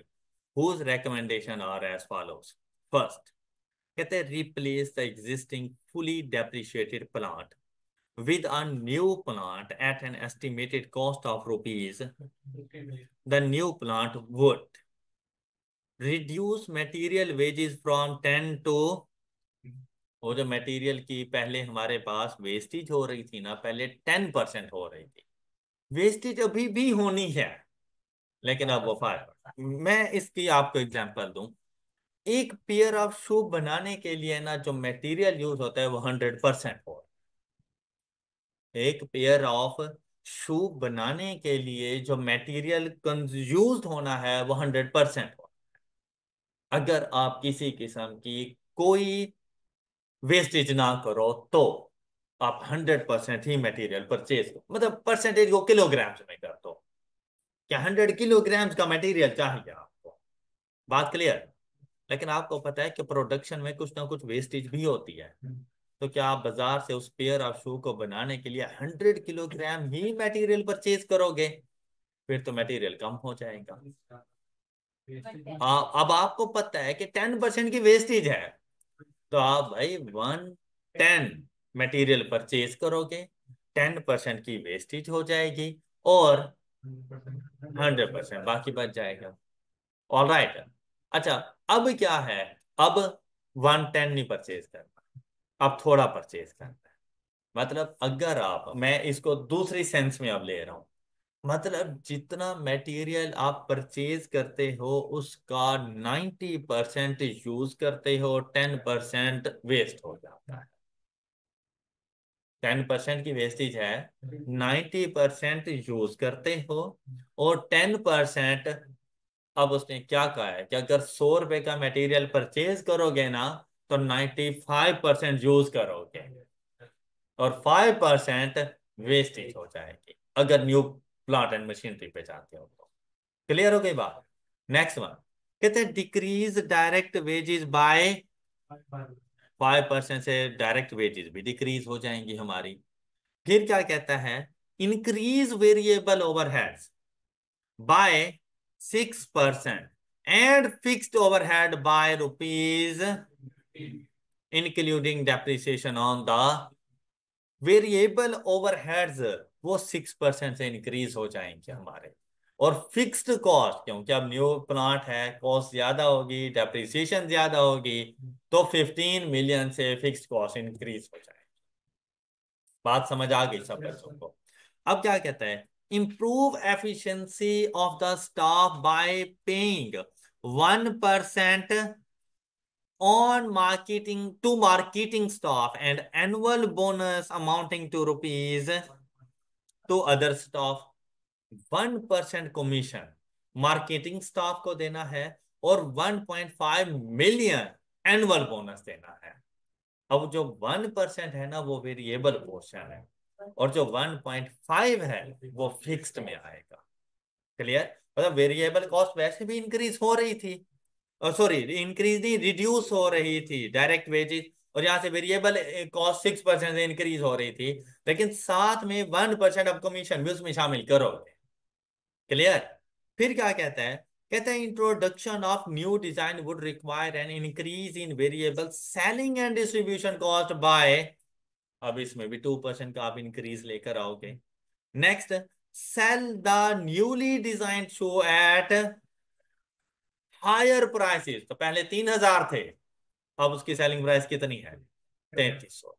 whose recommendation are as follows. First, कहते हैं replace the existing fully depreciated plant with a new plant at an estimated cost of rupees. The new plant would reduce material wages from 10 to, वो जो material की पहले हमारे पास wastage हो रही थी ना, पहले 10% हो रही थी, वेस्टेज अभी भी होनी है, लेकिन अब वो 5%। मैं इसकी आपको एग्जांपल दूं, एक पेयर ऑफ शू बनाने के लिए ना जो मटेरियल यूज होता है वो 100% हो, एक पेयर ऑफ शू बनाने के लिए जो मटेरियल यूज होना है वो 100% हो। अगर आप किसी किस्म की कोई वेस्टेज ना करो तो आप 100% ही मटेरियल परचेज करो, मतलब परसेंटेज को किलोग्राम्स में कर दो, क्या 100 किलोग्राम्स का मटेरियल चाहिए आपको, बात क्लियर। लेकिन आपको पता है कि प्रोडक्शन में कुछ ना कुछ वेस्टेज भी होती है, तो क्या आप बाजार से उस पेयर ऑफ शू को बनाने के लिए 100 किलोग्राम ही मटेरियल परचेज करोगे? फिर तो मटेरियल कम हो जाएगा। अब आपको पता है कि 10% की वेस्टेज है, तो आप भाई 110 मटेरियल परचेज करोगे, 10% की वेस्टेज हो जाएगी और 100% बाकी बच जाएगा। All right. अच्छा, अब क्या है, अब 110 नहीं परचेज करना, अब थोड़ा परचेज करना है। मतलब अगर आप, मैं इसको दूसरी सेंस में अब ले रहा हूं, मतलब जितना मटेरियल आप परचेज करते हो उसका 90% यूज करते हो, 10% वेस्ट हो जाता है। 10% की वेस्टेज है, 90% यूज करते हो और 10%, अब उसने क्या कहा है कि अगर 100 रुपए का मटेरियल परचेज करोगे ना तो 95% यूज करोगे और 5% वेस्टेज हो जाएगी अगर न्यू प्लांट एंड मशीनरी पे जाते हो तो। क्लियर हो गई बात। नेक्स्ट वन, कहते हैं डिक्रीज डायरेक्ट वेजेस बाय 5%, से डायरेक्ट वेजेस भी डिक्रीज हो जाएंगी हमारी। फिर क्या कहता है, increase variable overheads by 6% and fixed overhead by rupees, including depreciation on the variable overheads, वो 6% से इंक्रीज हो जाएंगे हमारे। और फिक्स्ड कॉस्ट, क्योंकि अब न्यू प्लांट है, कॉस्ट ज्यादा होगी, डेप्रिसिएशन ज्यादा होगी, तो 15 मिलियन से फिक्स्ड कॉस्ट इंक्रीज हो जाएगी। बात समझ आ गई सब बच्चों को। अब क्या कहता है, improve efficiency of the staff bye paying 1% on marketing to marketing staff and annual bonus amounting to rupees to other staff। 1% commission marketing staff को देना है और 1.5 मिलियन एनुअल बोनस देना है। अब जो 1% है ना वो वेरिएबल पोर्शन है और जो 1.5 है वो फिक्स्ड में आएगा। क्लियर, मतलब वेरिएबल कॉस्ट वैसे भी इंक्रीज हो रही थी, सॉरी इंक्रीज नहीं, रिड्यूस हो रही थी डायरेक्ट वेजेस, और यहाँ से वेरिएबल कॉस्ट 6% से इंक्रीज हो रही थी, लेकिन साथ में 1% ऑफ कमीशन भी उसमें शामिल करोगे। क्लियर। फिर क्या कहता है, कहता है introduction of new design would require an increase in variable selling and distribution cost by, अब इसमें भी 2% का आप इंक्रीज लेकर आओगे। Next, sell the newly design shoe at higher prices, तो पहले 3,000 थे, अब उसकी सेलिंग प्राइस कितनी है, 3,300।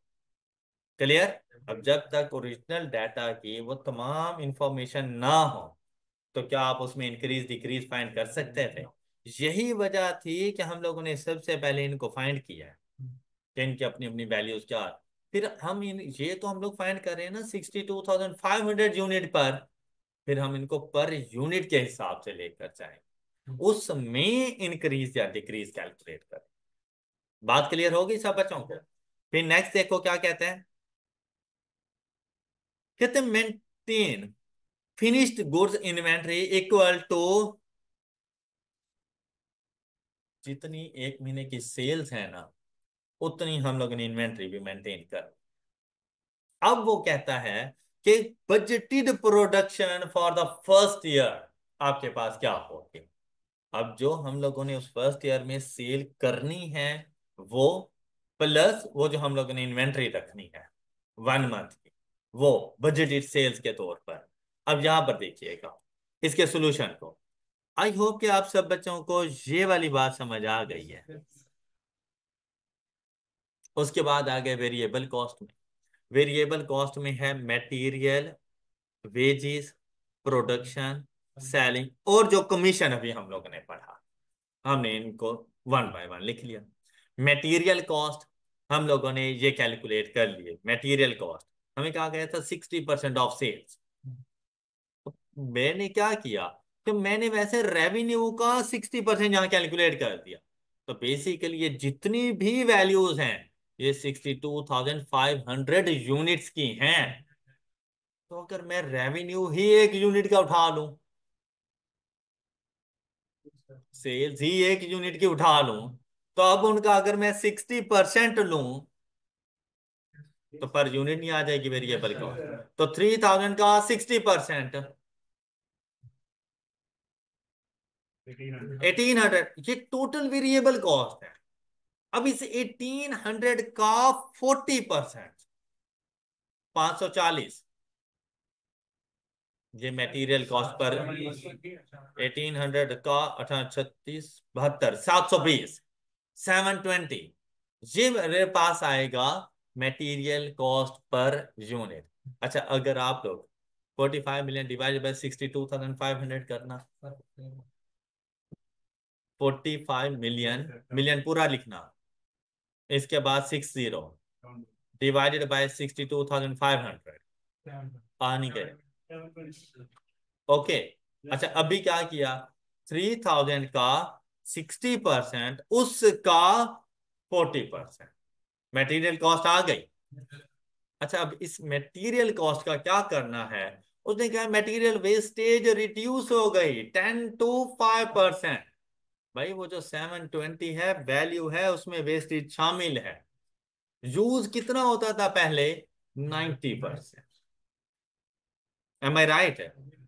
क्लियर। अब जब तक ओरिजिनल डाटा की वो तमाम इंफॉर्मेशन ना हो तो क्या आप उसमें इंक्रीज डिक्रीज फाइंड कर सकते थे? यही वजह थी कि हम लोगों ने सबसे पहले इनको फाइंड किया है कि इनकी अपनी अपनी वैल्यूज क्या है। फिर हम ये तो हम लोग फाइंड कर रहे हैं ना 62,500 यूनिट पर, फिर हम इनको पर यूनिट के हिसाब से लेकर जाएंगे, उसमें इंक्रीज या डिक्रीज कैलकुलेट करें। बात क्लियर होगी सब बच्चों को। फिर नेक्स्ट देखो क्या कहते हैं, कहते हैं maintain finished goods inventory equal to, जितनी एक महीने की सेल्स है ना उतनी हम लोगों ने इन्वेंट्री भी मेंटेन कर। अब वो कहता है कि budgeted production for the first year आपके पास क्या होगी। अब जो हम लोगों ने उस फर्स्ट ईयर में सेल करनी है वो, प्लस वो जो हम लोगों ने इन्वेंट्री रखनी है 1 मंथ की, वो बजटेड सेल्स के तौर पर। अब यहां पर देखिएगा इसके सोल्यूशन को। आई होप कि आप सब बच्चों को ये वाली बात समझ आ गई है। उसके बाद आ गए वेरिएबल कॉस्ट में। वेरिएबल कॉस्ट में है मटेरियल, वेजेस, प्रोडक्शन, सेलिंग, और जो कमीशन अभी हम लोगों ने पढ़ा, हमने इनको वन बाय वन लिख लिया। मटेरियल कॉस्ट हम लोगों ने ये कैलकुलेट कर लिए। मटेरियल कॉस्ट हमें कहा गया था 60% ऑफ सेल्स। मैंने क्या किया कि मैंने वैसे रेवेन्यू का 60% यहाँ कैलकुलेट कर दिया। तो बेसिकली ये जितनी भी वैल्यूज हैं ये 62,500 यूनिट्स की हैं। तो अगर मैं रेवेन्यू ही 1 यूनिट का उठा लूं, सेल्स ही 1 यूनिट की उठा लूं, तो अब उनका अगर मैं 60% लूं तो पर यूनिट नहीं आ जाएगी वेरिएबल कॉस्ट। तो 3,000 का 60%, 1,800, ये टोटल वेरिएबल कॉस्ट है। अब इस 1,800 का 40%, 540, ये मटेरियल कॉस्ट पर 1,800 का 18, 36, 72, 720, 720, ये मेरे पास आएगा मटेरियल कॉस्ट पर यूनिट। अच्छा, अगर आप लोग 45 मिलियन डिवाइड बाय 62,500 करना, 45 मिलियन, मिलियन पूरा लिखना, इसके बाद 60 डिवाइडेड बाय 62,500, पानी के। ओके। अच्छा, अभी क्या किया, 3,000 का 60%, उसका 40%, मटेरियल कॉस्ट आ गई। अच्छा, अब इस मटेरियल कॉस्ट का क्या करना है, उसने कहा मटेरियल वेस्टेज रिड्यूस हो गई 10 to 5%। भाई वो जो 720 है वैल्यू है, उसमें वेस्टेज शामिल है। यूज कितना होता था पहले, 90%। M I right?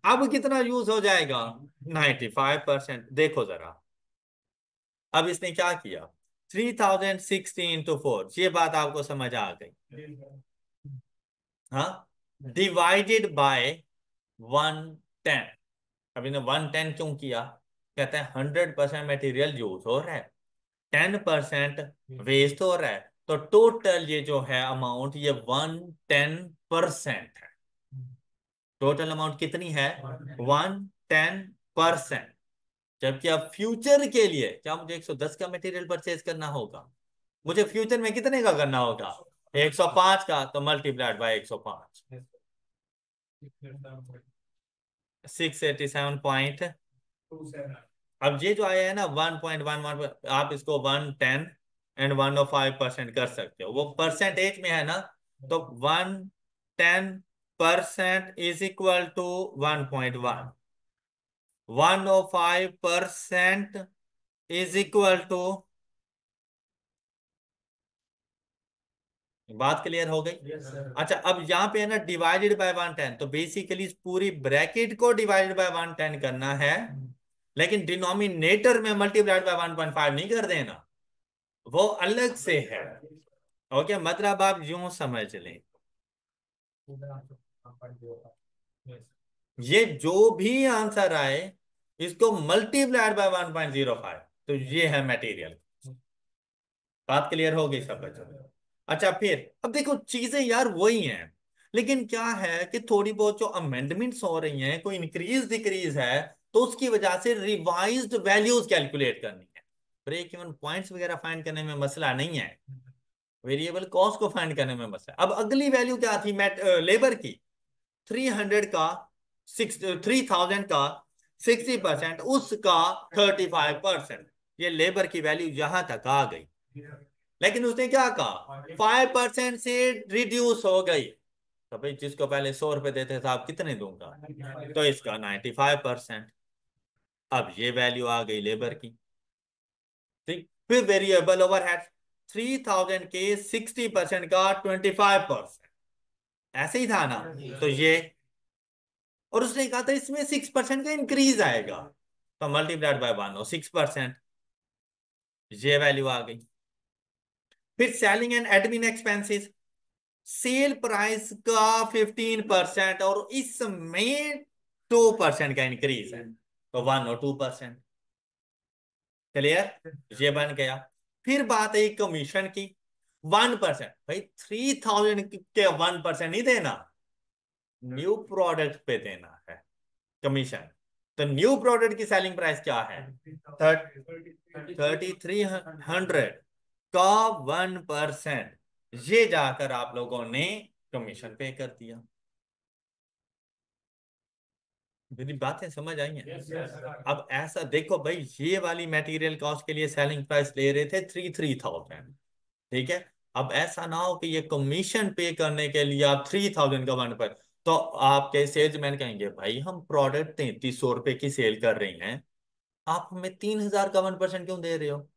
अब कितना यूज हो जाएगा, 95%। देखो जरा, अब इसने क्या किया, 3,060 into 4, ये बात आपको समझ आ गई? हाँ, डिवाइडेड बाय 110। अब इन्हें 110 क्यों किया, कहते हैं 100% मटेरियल यूज हो रहा है, 10% वेस्ट हो रहा है, तो टोटल ये जो है अमाउंट ये 110% है। टोटल अमाउंट कितनी है, 110%। जबकि अब फ्यूचर के लिए क्या मुझे 110 का मटेरियल परचेज करना होगा, मुझे फ्यूचर में कितने का करना होगा, 105 का, तो मल्टीप्लाइड बाय 105, 687 अब ये जो आया है ना 1.11, आप इसको 110 and 105% कर सकते हो, वो परसेंटेज में है ना। तो 110% is equal to 1.1, 105% is equal to, बात क्लियर हो गई? अच्छा, अब यहाँ पे है ना डिवाइडेड बाय 110, तो बेसिकली इस पूरी ब्रैकेट को डिवाइडेड बाय 110 करना है, लेकिन डिनोमिनेटर में मल्टीप्लाइड बाय 1.5 नहीं कर देना, वो अलग से है। ओके, मतलब आप यूं समझ लें, ये जो भी आंसर आए इसको मल्टीप्लाइड बाय 1.05, तो ये है मटेरियल। बात क्लियर हो गई सब बच्चों? अच्छा, फिर अब देखो चीजें यार वही हैं, लेकिन क्या है कि थोड़ी बहुत जो अमेंडमेंट्स हो रही हैं, कोई इंक्रीज डिक्रीज है, तो उसकी वजह से रिवाइज्ड वैल्यूज कैलकुलेट करनी है। ब्रेक इवन पॉइंट्स वगैरह फाइंड करने में मसला नहीं है, वेरिएबल कॉस्ट को फाइंड करने में मसला। अब अगली वैल्यू क्या थी, मेट लेबर की, 300 का 3,000 का 60%, उसका 35%, ये लेबर की वैल्यू यहां तक आ गई। लेकिन उसने क्या कहा, 5% से रिड्यूस हो गई, तो भाई जिसको पहले 100 रुपए देते थे आप कितने दूंगा, तो इसका 95%। अब ये वैल्यू आ गई लेबर की। ठीक, फिर वेरिएबल ओवरहेड, 3,000 के 60% का 25%, ऐसे ही था ना। तो ये, और उसने कहा था इसमें 6% का इंक्रीज आएगा, तो मल्टीप्लाइड बाय 106%, ये वैल्यू आ गई। फिर selling and admin expenses, sale price का 15% और इसमें 2% का इंक्रीज है, तो 1 और 2%। क्लियर, ये बन गया। फिर बात है कमीशन की, 1%। भाई 3000 के 1% नहीं देना, न्यू प्रोडक्ट पे देना है कमीशन। तो न्यू प्रोडक्ट की सेलिंग प्राइस क्या है, 3300 का 1%, ये जाकर आप लोगों ने कमीशन पे कर दिया। मेरी बातें समझ आई हैं? अब ऐसा देखो भाई, ये वाली मटेरियल कॉस्ट के लिए सेलिंग प्राइस ले रहे थे 3000, ठीक है। अब ऐसा ना हो कि ये कमीशन पे करने के लिए आप 3000 का 1%, तो आपके सेल्समैन कहेंगे भाई हम प्रोडक्ट 3300 रुपए की सेल कर रहे हैं, आप हमें 3000 का 1% क्यों दे रहे हो।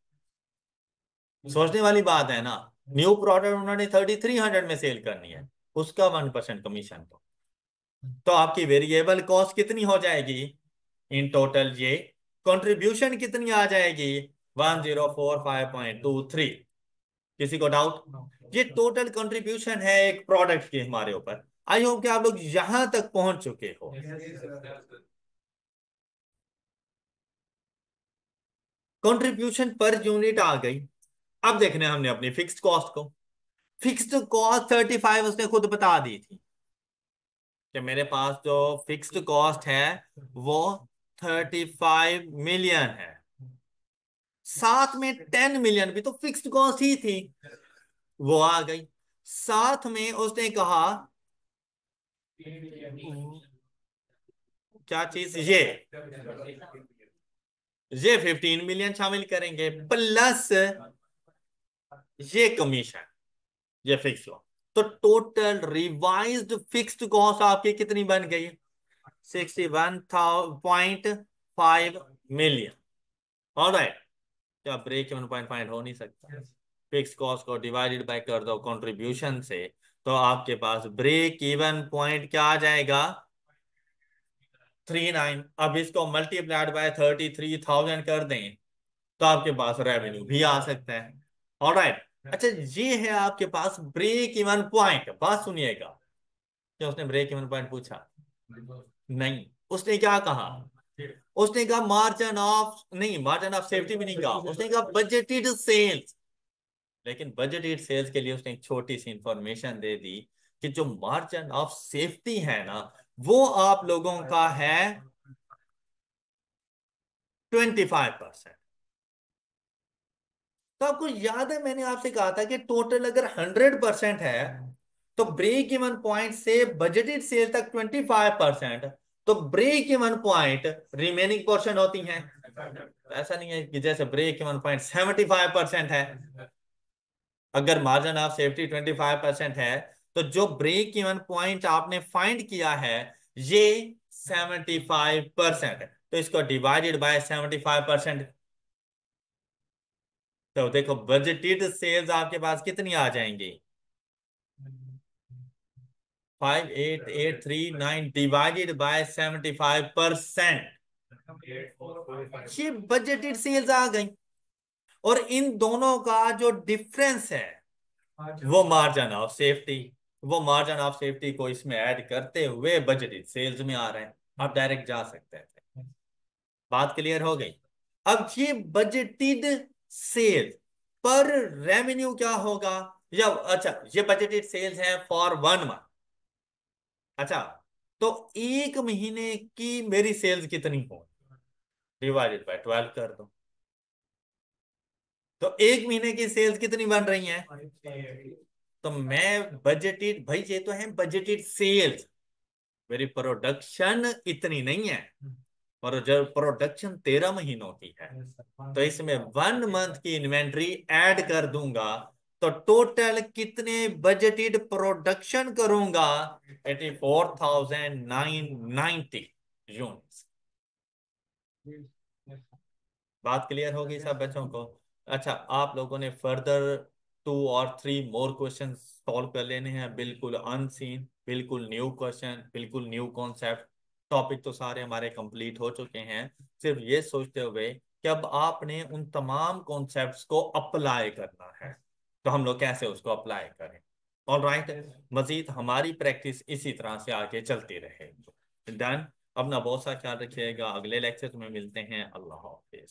सोचने वाली बात है ना। न्यू प्रोडक्ट उन्होंने 3300 में सेल करनी है, उसका 1% कमीशन, तो आपकी वेरिएबल कॉस्ट कितनी हो जाएगी इन टोटल, ये कंट्रीब्यूशन कितनी आ जाएगी, 1045.23। किसी को डाउट? ये टोटल कंट्रीब्यूशन है एक प्रोडक्ट की हमारे ऊपर। आई होप कि आप लोग यहां तक पहुंच चुके हो। कंट्रीब्यूशन पर यूनिट आ गई। अब देखने हमने अपनी फिक्स्ड कॉस्ट को। फिक्स्ड कॉस्ट 35 उसने खुद बता दी थी कि मेरे पास जो फिक्स्ड कॉस्ट है वो 35 मिलियन है, साथ में 10 मिलियन भी तो फिक्स्ड कॉस्ट ही थी, वो आ गई। साथ में उसने कहा क्या चीज, ये 15 मिलियन शामिल करेंगे, प्लस ये कमीशन, ये फिक्स हो। तो टोटल रिवाइज्ड फिक्स्ड कॉस्ट आपकी कितनी बन गई, 61.5 मिलियन। ऑलराइट, क्या ब्रेक इवन पॉइंट फाइंड हो नहीं सकता? फिक्स कॉस्ट को डिवाइडेड बाय कर दो कंट्रीब्यूशन से, तो आपके पास ब्रेक इवन पॉइंट क्या आ जाएगा, 39। अब इसको मल्टीप्लाइड बाय 33,000 कर दें, तो आपके पास रेवेन्यू भी आ सकता है। ऑलराइट, अच्छा ये है आपके पास ब्रेक इवन पॉइंट। बात सुनिएगा, क्या उसने ब्रेक इवन पॉइंट पूछा? नहीं, उसने क्या कहा, उसने कहा मार्जिन ऑफ, नहीं मार्जिन ऑफ सेफ्टी भी नहीं कहा, उसने कहा बजटेड सेल्स। लेकिन बजटेड सेल्स के लिए उसने एक छोटी सी इंफॉर्मेशन दे दी कि जो मार्जिन ऑफ सेफ्टी है ना, वो आप लोगों का है 25%। तो आपको याद है मैंने आपसे कहा था कि टोटल अगर 100% है, तो ब्रेक इवन पॉइंट से बजटेड सेल तक 25%, तो break even point remaining portion होती है। ऐसा नहीं है कि जैसे ब्रेक इवन पॉइंट 75% है, अगर मार्जिन ऑफ सेफ्टी 25% है, तो जो ब्रेक इवन पॉइंट आपने फाइंड किया है ये 75% है, तो इसको डिवाइडेड बाय 75%। तो देखो बजटेड सेल्स आपके पास कितनी आ जाएंगी, 58,839 डिवाइडेड बाय 75%, ये बजटेड सेल्स आ गई। और इन दोनों का जो डिफरेंस है वो मार्जिन ऑफ सेफ्टी, वो मार्जिन ऑफ सेफ्टी को इसमें ऐड करते हुए बजटेड सेल्स में आ रहे हैं। आप डायरेक्ट जा सकते हैं। बात क्लियर हो गई? अब ये बजटेड सेल्स पर रेवेन्यू क्या होगा, या अच्छा ये बजटेड सेल्स है फॉर 1 मंथ। अच्छा, तो एक महीने की मेरी सेल्स कितनी हो, डिवाइडेड बाय 12 कर दो, तो एक महीने की सेल्स कितनी बन रही हैं। तो मैं बजटेड, भाई ये तो है बजटेड सेल्स, मेरी प्रोडक्शन इतनी नहीं है, और जब प्रोडक्शन 13 महीनों की है, तो इसमें 1 मंथ की इन्वेंट्री ऐड कर दूंगा, तो टोटल कितने बजटेड प्रोडक्शन करूंगा, 84,990 यूनिट्स। बात क्लियर होगी सब बच्चों को? अच्छा, आप लोगों ने फर्दर 2 और 3 मोर क्वेश्चन सॉल्व कर लेने हैं, बिल्कुल अनसीन, बिल्कुल न्यू क्वेश्चन, बिल्कुल न्यू कॉन्सेप्ट। टॉपिक तो सारे हमारे कंप्लीट हो चुके हैं। सिर्फ ये सोचते हुए कि अब आपने उन तमाम कॉन्सेप्ट्स को अप्लाई करना है, तो हम लोग कैसे उसको अप्लाई करें। ऑल राइट, मजीद हमारी प्रैक्टिस इसी तरह से आगे चलती रहेगी। डन। अपना बहुत सा ख्याल रखिएगा, अगले लेक्चर में मिलते हैं। अल्लाह हाफिज।